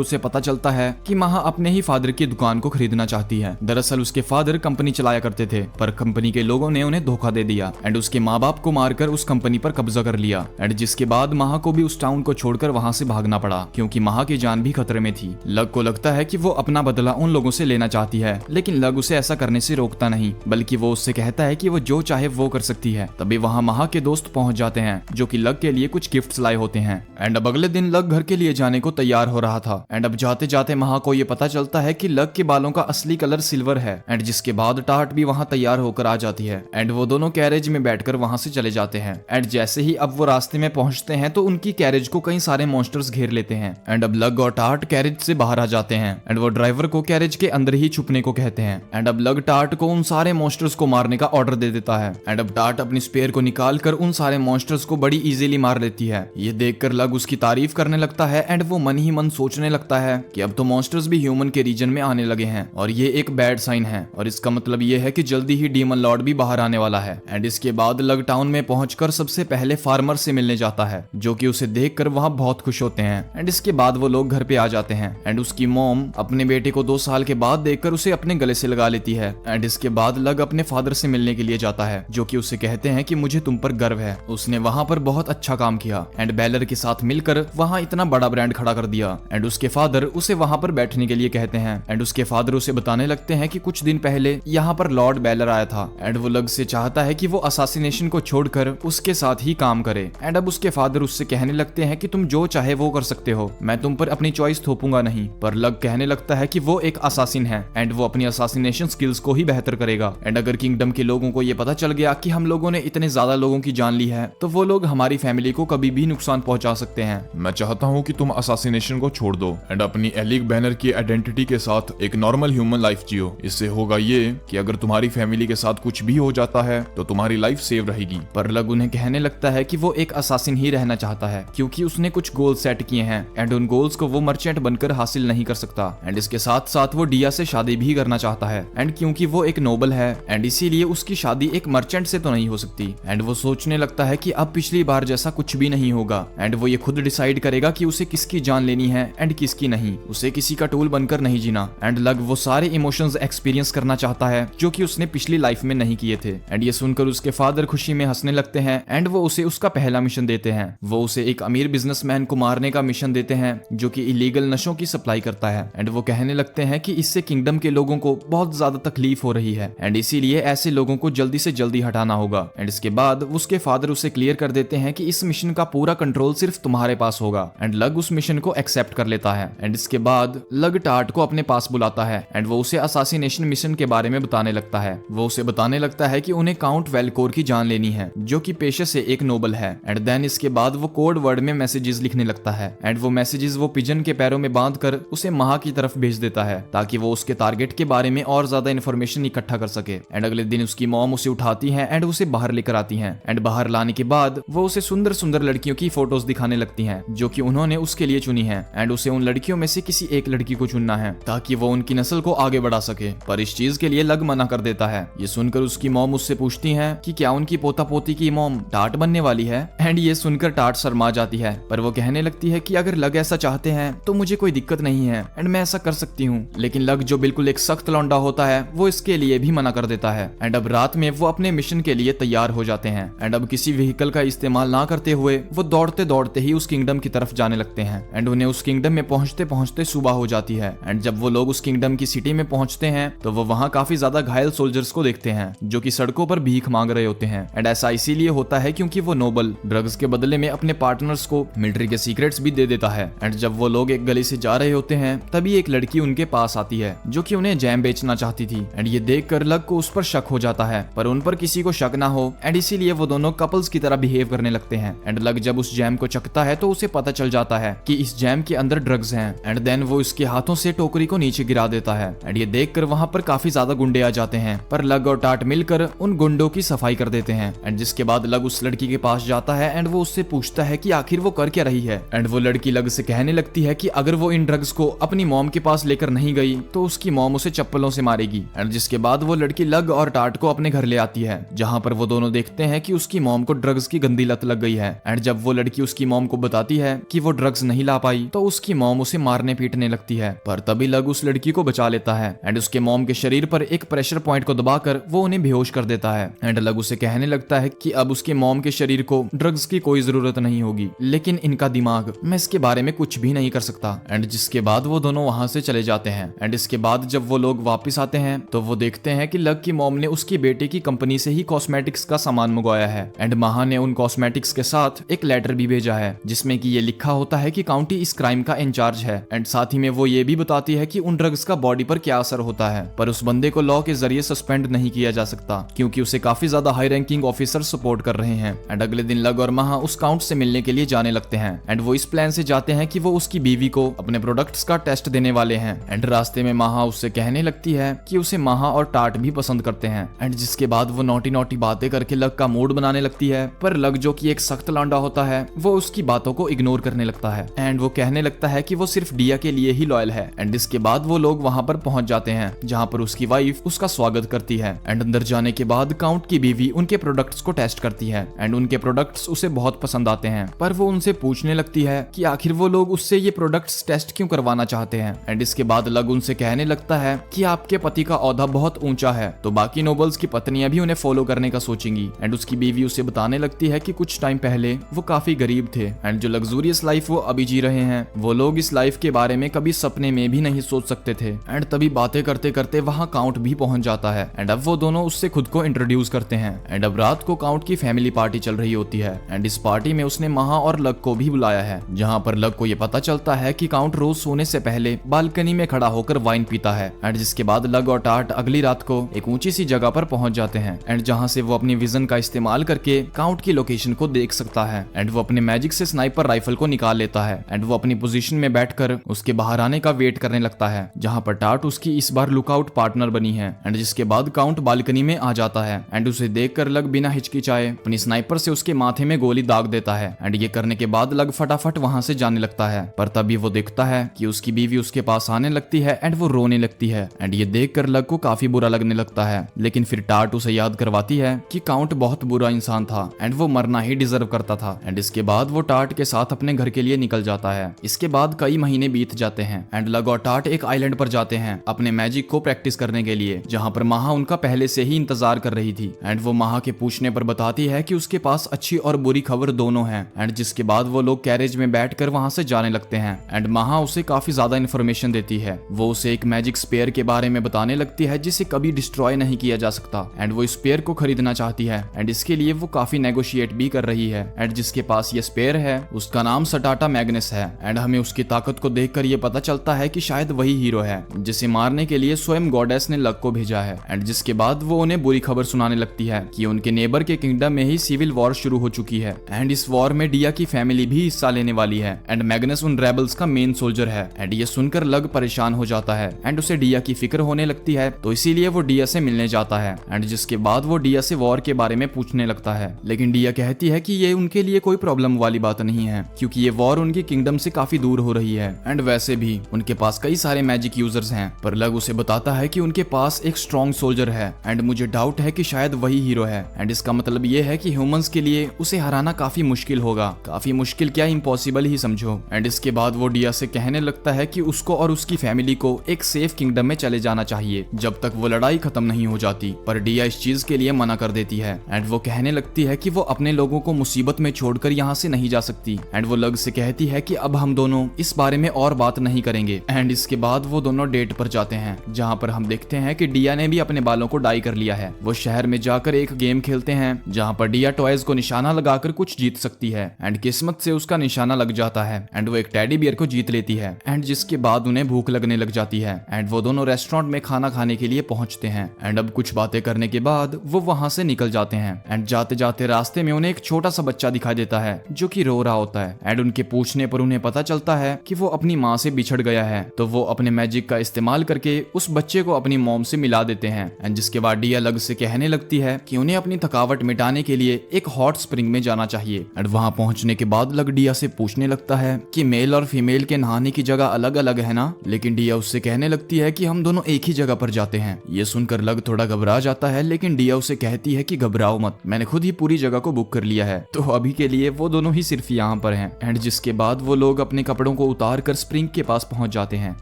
उसे पता चलता है कि महा अपने ही फादर की दुकान को खरीदना चाहती है। दरअसल उसके फादर कंपनी चलाया करते थे, पर कंपनी के लोगों ने उन्हें धोखा दे दिया एंड उसके माँ बाप को मारकर उस कंपनी पर कब्जा कर लिया। एंड जिसके बाद महा को भी उस टाउन को छोड़कर वहां से भागना पड़ा, क्योंकि महा की जान भी खतरे में थी। लग को लगता है कि वो अपना बदला उन लोगों से लेना चाहती है, लेकिन लग उसे ऐसा करने से रोकता नहीं, बल्कि वो उससे कहता है कि वो जो चाहे वो कर सकती है। तभी वहां महा के दोस्त पहुंच जाते हैं जो कि लग के लिए कुछ गिफ्ट्स लाए होते हैं। एंड अब अगले दिन लग घर के लिए जाने को तैयार हो रहा था एंड अब जाते जाते महा को ये पता चलता है कि लग के बालों का असली कलर सिल्वर है। एंड जिसके बाद टार्ट भी वहां तैयार होकर आ जाती है एंड वो दोनों कैरेज में बैठकर वहां से चले जाते हैं। एंड जैसे ही अब वो रास्ते में पहुंचते हैं तो उनकी कैरेज को कई सारे मॉन्स्टर्स घेर लेते हैं। एंड अब लग और टार्ट कैरेज से बाहर आ जाते हैं एंड वो ड्राइवर को कैरेज के अंदर ही छुपने को कहते हैं। एंड अब लग टार्ट को उन सारे मॉन्स्टर्स को मारने का ऑर्डर दे देता है। एंड अब टार्ट अपनी स्पेयर को निकाल कर उन सारे मॉन्स्टर्स को बड़ी इजीली मार लेती है। ये देखकर लग उसकी तारीफ करने लगता है एंड वो मन ही मन सोचने लगता है कि अब तो मॉन्स्टर्स भी ह्यूमन के रीजन में आने लगे हैं और ये एक बैड साइन है और इसका मतलब ये है कि जल्दी ही डीमन लॉर्ड भी बाहर आने वाला है। एंड इसके बाद लग टाउन में पहुंचकर सबसे पहले फार्मर से मिलने जाता है जो कि उसे देखकर वहां बहुत खुश होते हैं। एंड इसके बाद वो लोग घर पे आ जाते हैं एंड उसकी मॉम अपने बेटे को 2 साल के बाद देखकर उसे अपने गले से लगा लेती है। एंड इसके बाद लग अपने फादर से मिलने के लिए जाता है जो कि उसे कहते हैं कि मुझे तुम पर गर्व है, उसने वहां पर बहुत अच्छा काम किया एंड बेलर के साथ मिलकर वहां इतना बड़ा ब्रांड खड़ा कर दिया। एंड उसके फादर उसे वहां पर बैठने के लिए कहते हैं एंड उसके फादर उसे बताने लगते हैं कि कुछ दिन पहले यहाँ पर लॉर्ड बेलर आया था एंड वो लग से चाहता है कि वो असासिनेशन को छोड़कर उसके साथ ही काम करे। एंड अब उसके फादर उससे कहने लगते हैं कि तुम जो चाहे वो कर सकते हो, मैं तुम पर अपनी चॉइस थोपूंगा नहीं। पर लग कहने लगता है कि वो एक असासिन है एंड वो अपनी असासिनेशन स्किल्स को ही बेहतर करेगा। एंड अगर किंगडम के लोगों को ये पता चल गया कि हम लोगों ने इतने ज्यादा लोगों की जान ली है तो वो लोग हमारी फैमिली को कभी भी नुकसान पहुंचा सकते हैं। मैं चाहता हूँ कि तुम असासिनेशन को छोड़ दो एंड अपनी एलिक बैनर की आइडेंटिटी के साथ एक नॉर्मल ह्यूमन लाइफ जियो। इससे होगा ये कि अगर तुम्हारी फैमिली के साथ कुछ भी हो जाता है तो तुम्हारी लाइफ सेव रहेगी। पर लग उन्हें कहने लगता है कि वो एक असासिन ही रहना चाहता है क्योंकि उसने कुछ गोल सेट किए हैं एंड उन गोल्स को वो मर्चेंट बनकर हासिल नहीं कर सकता। एंड इसके साथ साथ वो डिया से शादी भी करना चाहता है एंड क्योंकि वो एक नोबल है एंड इसीलिए उसकी शादी एक मर्चेंट से तो नहीं हो सकती। एंड वो सोचने लगता है कि अब पिछली बार जैसा कुछ भी नहीं होगा एंड वो ये खुद डिसाइड करेगा कि उसे किसकी जान लेनी है एंड किसकी नहीं। उसे किसी का टूल बनकर नहीं जीना। एंड लग वो सारे इमोशंस एक्सपीरियंस करना चाहता है जो कि उसने पिछली लाइफ में नहीं किए थे। एंड ये सुनकर उसके फादर खुशी में हंसने लगते हैं एंड वो उसे उसका पहला मिशन देते हैं। वो उसे एक अमीर बिजनेसमैन को मारने का मिशन देते हैं जो कि इलीगल नशों की सप्लाई करता है। एंड वो कहने लगते हैं कि इससे किंगडम के लोगों को बहुत ज्यादा तकलीफ हो रही है एंड इसीलिए ऐसे लोगों को जल्दी से जल्दी हटाना होगा। एंड इसके बाद उसके फादर उसे क्लियर कर देते हैं कि इस मिशन का पूरा कंट्रोल सिर्फ तुम्हारे पास होगा। एंड लग उस मिशन को एक्सेप्ट कर लेता है। एंड इसके बाद लग टार्ट को अपने पास बुलाता है एंड वो उसे असासिनेशन मिशन के बारे में बताने लगता है। वो उसे बताने लगता है कि उन्हें काउंट वेलकोर की जान लेनी है जो कि पेशे से एक नोबल है। एंड देन इसके बाद वो कोड वर्ड में मैसेजेस लिखने लगता है एंड वो मैसेजेस वो पिजन के पैरों में बांध कर उसे महा की तरफ भेज देता है ताकि वो उसके टारगेट के बारे में और ज्यादा इन्फॉर्मेशन इकट्ठा कर सके। एंड अगले दिन उसकी मॉम उसे उठाती है एंड उसे बाहर लेकर आती है। एंड बाहर लाने के बाद वो उसे सुंदर सुंदर लड़कियों की फोटोज दिखाने लगती हैं जो कि उन्होंने उसके लिए चुनी है। एंड उसे उन लड़कियों में से किसी एक लड़की को चुनना है ताकि वो उनकी नस्ल को आगे बढ़ा सके। पर इस चीज के लिए लग मना कर देता है। ये सुनकर उसकी मॉम उससे पूछती है कि क्या उनकी पोता पोती की मॉम टार्ट बनने वाली है। एंड ये सुनकर टार्ट शर्मा जाती है पर वो कहने लगती है कि अगर लग ऐसा चाहते हैं तो मुझे कोई दिक्कत नहीं है एंड मैं ऐसा कर सकती हूँ। लेकिन लग जो बिल्कुल एक सख्त लौंडा होता है वो इसके लिए भी मना कर देता है। एंड अब रात में वो अपने मिशन के लिए तैयार हो जाते हैं एंड अब किसी व्हीकल का इस्तेमाल ना करते हुए वो दौड़ते दौड़ते ही उस किंगडम की तरफ जाने लगते हैं। एंड उन्हें उस किंगडम में पहुंचते पहुंचते सुबह हो जाती है। एंड जब वो लोग उस किंगडम की सिटी में पहुंचते हैं तो वो वहां काफी ज्यादा घायल सोल्जर्स को देखते हैं जो कि सड़कों पर भीख मांग रहे होते हैं। एंड ऐसा इसीलिए होता है क्योंकि वो नोबल ड्रग्स के बदले में अपने पार्टनर्स को मिलिट्री के सीक्रेट्स भी दे देता है। एंड जब वो लोग एक गली से जा रहे होते हैं तभी एक लड़की उनके पास आती है जो कि उन्हें जैम बेचना चाहती थी। एंड ये देखकर लग को उस पर शक हो जाता है पर उन पर किसी को शक ना हो एंड इसीलिए वो दोनों कपल्स की तरह बिहेव करने लगते हैं। एंड लग जब उस जैम को चखता है तो उसे पता चल जाता है कि इस जैम के अंदर ड्रग्स हैं। एंड देन वो इसके हाथों से टोकरी को नीचे गिरा देता है। एंड ये देखकर वहां पर काफी ज्यादा गुंडे आ जाते हैं पर लग और टार्ट मिलकर उन गुंडों की सफाई कर देते हैं। एंड जिसके बाद लग उस लड़की के पास जाता है एंड वो उससे पूछता है कि आखिर वो कर क्या रही है। एंड वो लड़की लग से कहने लगती है कि अगर वो इन ड्रग्स को अपनी मॉम के पास लेकर नहीं गई तो उसकी मॉम उसे चप्पलों से मारेगी। एंड जिसके बाद वो लड़की लग और टार्ट को अपने घर ले आती है जहां पर वो दोनों देखते हैं कि उसकी मॉम को ड्रग्स की गंदी लत लग गई है। एंड जब वो लड़की उसकी मॉम को बताती है कि वो ड्रग्स नहीं ला पाई तो उसकी मॉम उसे मारने पीटने लगती है पर तभी लग उस लड़की को बचा लेता है एंड उसके मॉम के शरीर पर एक प्रेशर पॉइंट को दबाकर वो उन्हें बेहोश कर देता है। एंड लग उसे कहने लगता है कि अब उसके मॉम के शरीर को ड्रग्स की कोई जरूरत नहीं होगी लेकिन इनका दिमाग, मैं इसके बारे में कुछ भी नहीं कर सकता। एंड जिसके बाद वो दोनों वहां से चले जाते हैं। एंड इसके बाद जब वो लोग वापस आते हैं तो वो देखते हैं कि लग की मॉम ने उसकी बेटे की कंपनी से ही कॉस्मेटिक्स का सामान मंगवाया है। एंड महा ने उन कॉस्मेटिक्स के साथ एक लेटर भी भेजा है जिसमें कि ये लिखा होता है कि काउंटी इस क्राइम का इंचार्ज है। एंड साथ ही में वो ये भी बताती है कि उन ड्रग्स का बॉडी पर क्या असर होता है पर उस बंदे को लॉ के जरिए सस्पेंड नहीं किया जा सकता क्योंकि उसे काफी ज्यादा हाई रैंकिंग ऑफिसर सपोर्ट कर रहे हैं। एंड अगले दिन लग और महा उस काउंट से मिलने के लिए जाने लगते हैं। एंड वो इस प्लान से जाते हैं कि वो उसकी बीवी को अपने प्रोडक्ट्स का टेस्ट देने वाले हैं। एंड रास्ते में महा महा उससे कहने लगती है कि उसे महा और टाट भी पसंद करते हैं। एंड जिसके बाद वो नोटी नोटी बातें करके लग का मूड बनाने लगती है, पर लग जो कि एक सख्त लांडा होता है वो उसकी बातों को इग्नोर करने लगता है। एंड वो कहने लगता है कि वो सिर्फ डिया के लिए ही लॉयल है। एंड इसके बाद वो लोग वहां पर पहुंच जाते हैं जहां पर उसकी वाइफ उसका स्वागत करती है। एंड अंदर जाने के बाद काउंट की बीवी उनके प्रोडक्ट्स को टेस्ट करती है एंड उनके प्रोडक्ट्स उसे बहुत पसंद आते हैं, पर वो उनसे पूछने लगती है कि आखिर वो लोग उससे ये प्रोडक्ट्स टेस्ट क्यों करवाना चाहते हैं। एंड इसके बाद लग उनसे कहने लगता है कि आपके पति का ओहदा बहुत ऊंचा है, तो बाकी नोबल्स की पत्नियां भी उन्हें फॉलो करने का सोचेंगी। एंड उसकी बीवी उसे बताने लगती है कि कुछ टाइम पहले वो काफी गरीब थे एंड जो लग्जूरियस लाइफ वो अभी जी रहे हैं वो लोग इस लाइफ के बारे में कभी सपने में भी नहीं सोच सकते थे। एंड तभी बातें करते करते वहाँ काउंट भी पहुंच जाता है एंड अब वो दोनों उससे खुद को इंट्रोड्यूस करते हैं। एंड अब रात को काउंट की फैमिली पार्टी चल रही होती है एंड इस पार्टी में उसने महा और लग को भी बुलाया है, जहाँ पर लग को ये पता चलता है कि काउंट रोज सोने से पहले बालकनी में खड़ा होकर वाइन पीता है। एंड जिसके बाद लग और टाट अगली रात को एक ऊंची सी जगह पर पहुंच जाते हैं एंड जहाँ से वो अपनी विजन का इस्तेमाल करके काउंट की लोकेशन को देख सकता है। एंड वो अपने मैजिक से स्नाइपर राइफल को निकाल लेता है एंड वो अपनी पोजीशन में बैठकर उसके बाहर आने का वेट करने लगता है, जहाँ पर टाट उसकी इस बार लुकआउट पार्टनर बनी है। एंड जिसके बाद काउंट बालकनी में आ जाता है एंड उसे देखकर लग बिना हिचकिचाए अपनी स्नाइपर से उसके माथे में गोली दाग देता है। एंड ये करने के बाद लग फटाफट वहां से जाने लगता है, पर तभी वो देखता है कि उसकी बीवी उसके पास आने लगती है एंड वो रोने लगती है। एंड ये देखकर लग को काफी बुरा लगने लगता है, लेकिन फिर टाट उसे याद करवाती है कि काउंट बहुत बुरा इंसान था एंड वो मरना ही डिजर्व करता था। एंड इसके बाद वो टाट के साथ अपने घर के लिए निकल जाता है। इसके बाद कई महीने बीत जाते हैं एंड लग और टाट एक आइलैंड पर जाते हैं अपने मैजिक को प्रैक्टिस करने के लिए, जहाँ पर महा उनका पहले से ही इंतजार कर रही थी। एंड वो महा के पूछने पर बताती है कि उसके पास अच्छी और बुरी खबर दोनों है। एंड जिसके बाद वो लोग कैरेज में बैठकर वहां से जाने लगते हैं एंड महा उसे काफी ज्यादा इन्फॉर्मेशन देती है। वो उसे एक मैजिक स्पेयर के बारे में बताने लगती है जिसे कभी डिस्ट्रॉय नहीं किया जा सकता एंड वो स्पेयर को खरीदना चाहती है एंड इसके लिए वो काफी नेगोशिएट भी कर रही है। एंड जिसके पास ये स्पेयर है उसका नाम सटाटा मैग्नस है एंड हमें उसकी ताकत को देखकर ये पता चलता है कि शायद वही हीरो है जिसे मारने के लिए स्वयं गॉडेस ने लग को भेजा है। एंड जिसके बाद वो उन्हें बुरी खबर सुनाने लगती है कि उनके नेबर के किंगडम में ही सिविल वॉर शुरू हो चुकी है एंड इस वॉर में डिया की फैमिली भी हिस्सा लेने वाली है एंड मैग्नस उन रेबल्स का मेन सोल्जर है। एंड ये सुनकर लग परेशान हो जाता है एंड उसे डिया की फिक्र होने लगती है, तो इसीलिए वो डिया से मिलने जाता है। एंड जिसके बाद वो डिया से वॉर के बारे में पूछने लगता है, लेकिन डिया कहती है कि ये उनके लिए कोई प्रॉब्लम वाली बात नहीं है क्योंकि ये वॉर उनके किंगडम से काफी दूर हो रही है एंड वैसे भी उनके पास कई सारे मैजिक यूजर्स हैं। पर लग उसे बताता है कि उनके पास एक स्ट्रॉन्ग सोल्जर है एंड मुझे डाउट है कि शायद वही हीरो है। एंड इसका मतलब ये है कि ह्यूमंस के लिए उसे हराना काफी मुश्किल होगा, काफी मुश्किल क्या इम्पॉसिबल ही समझो। एंड इसके बाद वो डिया से कहने लगता है कि उसको और उसकी फैमिली को एक सेफ किंगडम में चले जाना चाहिए जब तक वो लड़ाई खत्म नहीं हो जाती। पर डिया इस चीज के लिए मना कर देती है एंड वो कहने लगती है कि वो अपने लोगों को मुसीबत में छोड़कर यहाँ से नहीं जा सकती। एंड वो लग से कहती है कि अब हम दोनों इस बारे में और बात नहीं करेंगे। एंड इसके बाद वो दोनों डेट पर जाते हैं जहाँ पर हम देखते हैं कि डिया ने भी अपने बालों को डाई कर लिया है। वो शहर में जाकर एक गेम खेलते हैं जहाँ पर डिया टॉयज को निशाना लगाकर कुछ जीत सकती है एंड किस्मत से उसका निशाना लग जाता है एंड वो एक टेडी बियर को जीत लेती है। एंड जिसके बाद उन्हें भूख लगने लग जाती है एंड वो दोनों रेस्टोरेंट में खाना खाने के लिए पहुंचते हैं। एंड अब कुछ बातें करने के बाद वो वहां से निकल जाते हैं एंड जाते जाते रास्ते में उन्हें एक छोटा सा बच्चा दिखाई देता है जो कि रो रहा होता है। एंड उनके पूछने पर उन्हें पता चलता है कि वो अपनी माँ से बिछड़ गया है, तो वो अपने मैजिक का इस्तेमाल करके उस बच्चे को अपनी मॉम से मिला देते हैं। एंड जिसके बाद डिया लग से कहने लगती है कि उन्हें अपनी थकावट मिटाने के लिए एक हॉट स्प्रिंग में जाना चाहिए। एंड वहां पहुंचने के बाद लग डिया से पूछने लगता है कि मेल और फीमेल के नहाने की जगह अलग अलग है ना, लेकिन डिया उससे कहने लगती है कि हम दोनों एक ही जगह पर जाते हैं। ये सुनकर लग थोड़ा घबरा जाता है, लेकिन डिया उसे कहती है कि घबराओ मत, मैंने खुद ही पूरी जगह को बुक कर लिया है, तो अभी के लिए वो दोनों ही सिर्फ यहाँ पर हैं। एंड जिसके बाद वो लोग अपने कपड़ों को उतार कर स्प्रिंग के पास पहुंच जाते हैं,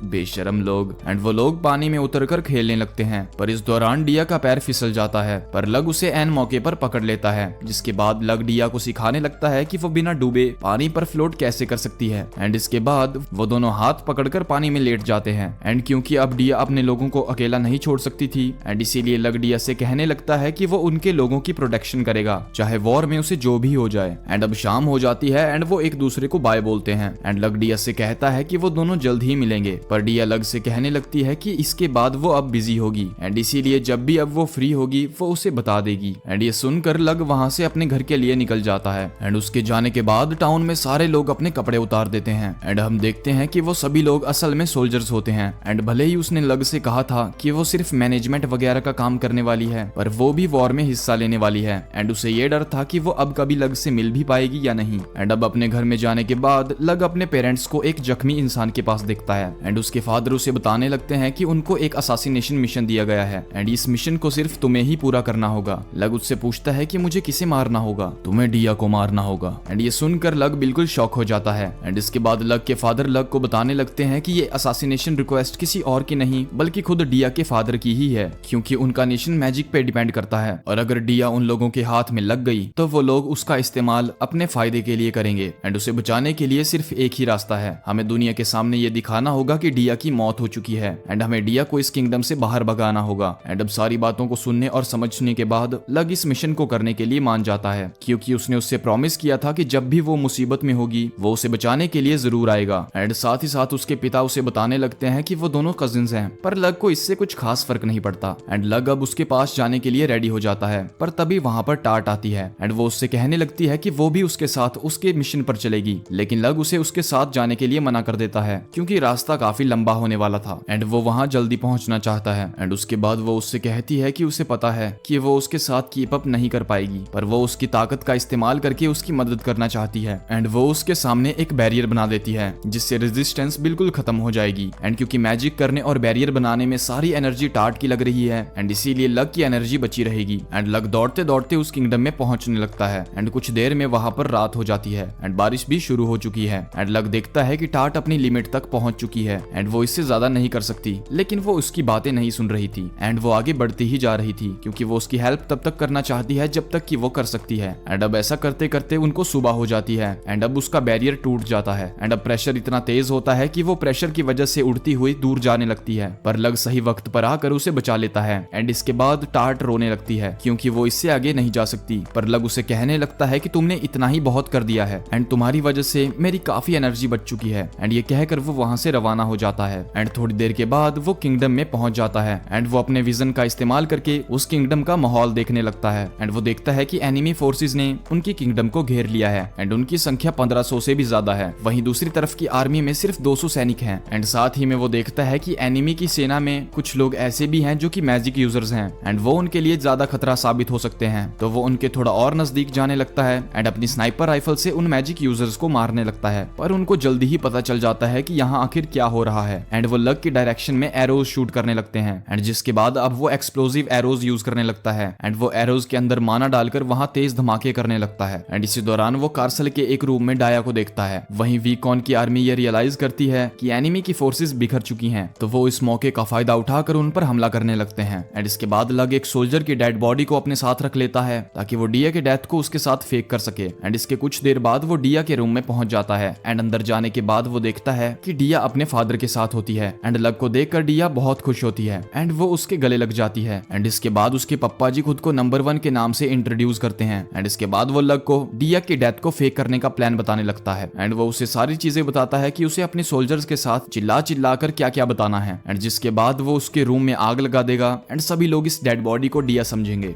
बेशरम लोग। एंड वो लोग पानी में उतरकर खेलने लगते हैं, पर इस दौरान डिया का पैर फिसल जाता है, पर लग उसे एन मौके पर पकड़ लेता है। जिसके बाद लग डिया को सिखाने लगता है कि वो बिना डूबे पानी पर फ्लोट कैसे कर सकती है। एंड इसके बाद वो दोनों हाथ पकड़कर पानी में लेट जाते हैं। एंड क्योंकि अब डिया अपने लोगों को अकेला नहीं छोड़ सकती थी, एंड इसीलिए लग डिया से कहने लगता है कि वो उनके लोगों की प्रोटेक्शन करेगा, चाहे वॉर में उसे जो भी हो जाए। एंड अब शाम हो जाती है एंड वो एक दूसरे को बाय बोलते हैं। एंड लग डिया से कहता है कि वो दोनों जल्द ही मिलेंगे, पर डिया लग से कहने लगती है कि इसके बाद वो अब बिजी होगी एंड इसीलिए जब भी अब वो फ्री होगी वो उसे बता देगी। एंड ये सुनकर लग वहां से अपने घर के लिए निकल जाता है। एंड उसके जाने के बाद टाउन में सारे लोग अपने कपड़े उतार देते हैं एंड हम देखते हैं कि वो सभी लोग असल में सोल्जर्स होते हैं। एंड भले ही उसने लग से कहा था कि वो सिर्फ मैनेजमेंट वगैरह का काम करने वाली है, पर वो भी वॉर में हिस्सा लेने वाली है एंड उसे ये डर था कि वो अब कभी लग से मिल भी पाएगी या नहीं। एंड अब अपने घर में जाने के बाद लग अपने पेरेंट्स को एक जख्मी इंसान के पास देखता है एंड उसके फादर उसे बताने लगते हैं कि उनको एक असासिनेशन मिशन दिया गया है एंड इस मिशन को सिर्फ तुम्हें ही पूरा करना होगा। लग उससे पूछता है कि मुझे किसे मारना होगा? तुम्हें डिया को मारना होगा। एंड ये सुनकर लग बिल्कुल शॉक हो जाता है एंड इसके बाद लग के फादर लग को बताने लगते हैं कि ये असासिनेशन रिक्वेस्ट किसी और की नहीं बल्कि खुद डिया के फादर की ही है, क्योंकि उनका नेशन मैजिक पे डिपेंड करता है और अगर डिया उन लोगों के हाथ में लग गई तो वो लोग उसका इस्तेमाल अपने फायदे के लिए करेंगे एंड उसे बचाने के लिए सिर्फ एक ही रास्ता है, हमें दुनिया के सामने ये दिखाना होगा कि डिया की मौत हो चुकी है एंड हमें डिया को इस किंगडम से बाहर भगाना होगा। एंड अब सारी बातों को सुनने और समझने के बाद लग इस मिशन को करने के लिए मान जाता है, क्योंकि उसने उससे प्रॉमिस किया था कि जब भी वो मुसीबत में होगी वो उसे बचाने के लिए जरूर आएगा। एंड साथ ही साथ उसके पिता उसे बताने लगते हैं कि वो दोनों कजिन्स हैं, पर लग को इससे कुछ खास फर्क नहीं पड़ता एंड लग अब उसके पास जाने के लिए रेडी हो जाता है। पर तभी वहां पर टाट आती है एंड वो उससे कहने लगती है कि वो भी उसके साथ उसके मिशन पर चलेगी, लेकिन लग उसे उसके साथ जाने के लिए मना कर देता है क्योंकि रास्ता काफी लंबा होने वाला था एंड वो वहां जल्दी पहुंचना चाहता है। एंड उसके बाद वो उससे कहती है कि उसे पता है कि वो उसके साथ कीप अप नहीं कर पाएगी, पर वो उसकी ताकत का इस्तेमाल करके उसकी मदद करना चाहती है एंड वो उसके सामने एक बैरियर बना देती है जिससे रेजिस्टेंस बिल्कुल खत्म हो जाएगी। एंड क्योंकि मैजिक करने और बैरियर बनाने में सारी एनर्जी टाट की लग रही है एंड इसीलिए लग की एनर्जी बची रहेगी एंड लग दौड़ते दौड़ते उस किंगडम में पहुंचने लगता है एंड कुछ देर में वहां पर रात हो जाती है एंड बारिश भी शुरू हो चुकी है एंड लग देखता है कि टाट अपनी लिमिट तक पहुंच चुकी है एंड वो इससे ज्यादा नहीं कर सकती, लेकिन वो उसकी बातें नहीं सुन रही थी एंड वो आगे बढ़ती ही जा रही थी क्योंकि वो उसकी हेल्प तब तक करना चाहती है जब तक कि वो कर सकती है। एंड अब ऐसा करते करते उनको सुबह हो जाती है एंड अब उसका बैरियर टूट जाता है एंड अब प्रेशर इतना तेज होता है कि वो प्रेशर की वजह से उड़ती हुई दूर जाने लगती है, पर लग सही वक्त पर आकर उसे बचा लेता है एंड इसके बाद टाट रोने लगती है क्योंकि वो इससे आगे नहीं जा सकती। पर लग उसे कहने लगता है कि तुमने इतना ही बहुत कर दिया है एंड तुम्हारी वजह से मेरी काफी एनर्जी बच चुकी है एंड ये कहकर वो वहां से रवाना हो जाता है एंड थोड़ी देर के बाद वो किंगडम में पहुंच जाता है एंड वो अपने विजन का इस्तेमाल करके उस किंगडम का माहौल देखने लगता है एंड वो देखता है कि एनिमी फोर्सेस ने उनकी किंगडम को घेर लिया है एंड उनकी संख्या 1500 से भी ज्यादा है। वहीं दूसरी तरफ की आर्मी में सिर्फ 200 सैनिक हैं एंड साथ ही में वो देखता है कि एनिमी की सेना में कुछ लोग ऐसे भी हैं जो कि मैजिक यूजर्स हैं एंड वो उनके लिए ज्यादा खतरा साबित हो सकते हैं। तो वो उनके थोड़ा और नजदीक जाने लगता है एंड अपनी स्नाइपर राइफल से उन मैजिक यूजर्स को मारने लगता है, पर उनको जल्दी ही पता चल जाता है कि यहाँ आखिर क्या हो रहा है एंड वो लग की डायरेक्शन में एरोज शूट करने लगते हैं एंड जिसके बाद अब वो एक्सप्लोसिव एरोज यूज करने लगता है एंड वो एरोज के अंदर माना डालकर वहां तेज धमाके करने लगता है एंड इसी दौरान वो कार्सल के एक रूम में डाया को देखता है। वहीं वीकॉन की आर्मी ये रियलाइज करती है कि एनिमी की फोर्सेस बिखर चुकी हैं, तो वो इस मौके का फायदा उठाकर उन पर हमला करने लगते हैं एंड इसके बाद लग एक सोल्जर की डेड बॉडी को अपने साथ रख लेता है ताकि वो डिया के डेथ को उसके साथ फेक कर सके एंड इसके कुछ देर बाद वो डिया के रूम में पहुंच जाता है एंड अंदर जाने के बाद वो देखता है कि डिया अपने फादर के साथ होती है एंड लग को देखकर डिया बहुत खुश होती है एंड वो उसके गले लग जाती है एंड इसके बाद उसके पप्पा जी खुद को नंबर 1 के नाम से इंट्रोड्यूस करते हैं एंड इसके बाद वो लग को डिया की डेथ को फेक करने का प्लान बताने लगता है एंड वो उसे सारी चीजें बताता है कि उसे अपने सोल्जर्स के साथ चिल्ला चिल्ला कर क्या क्या बताना है एंड जिसके बाद वो उसके रूम में आग लगा देगा एंड सभी लोग इस डेड बॉडी को डिया समझेंगे।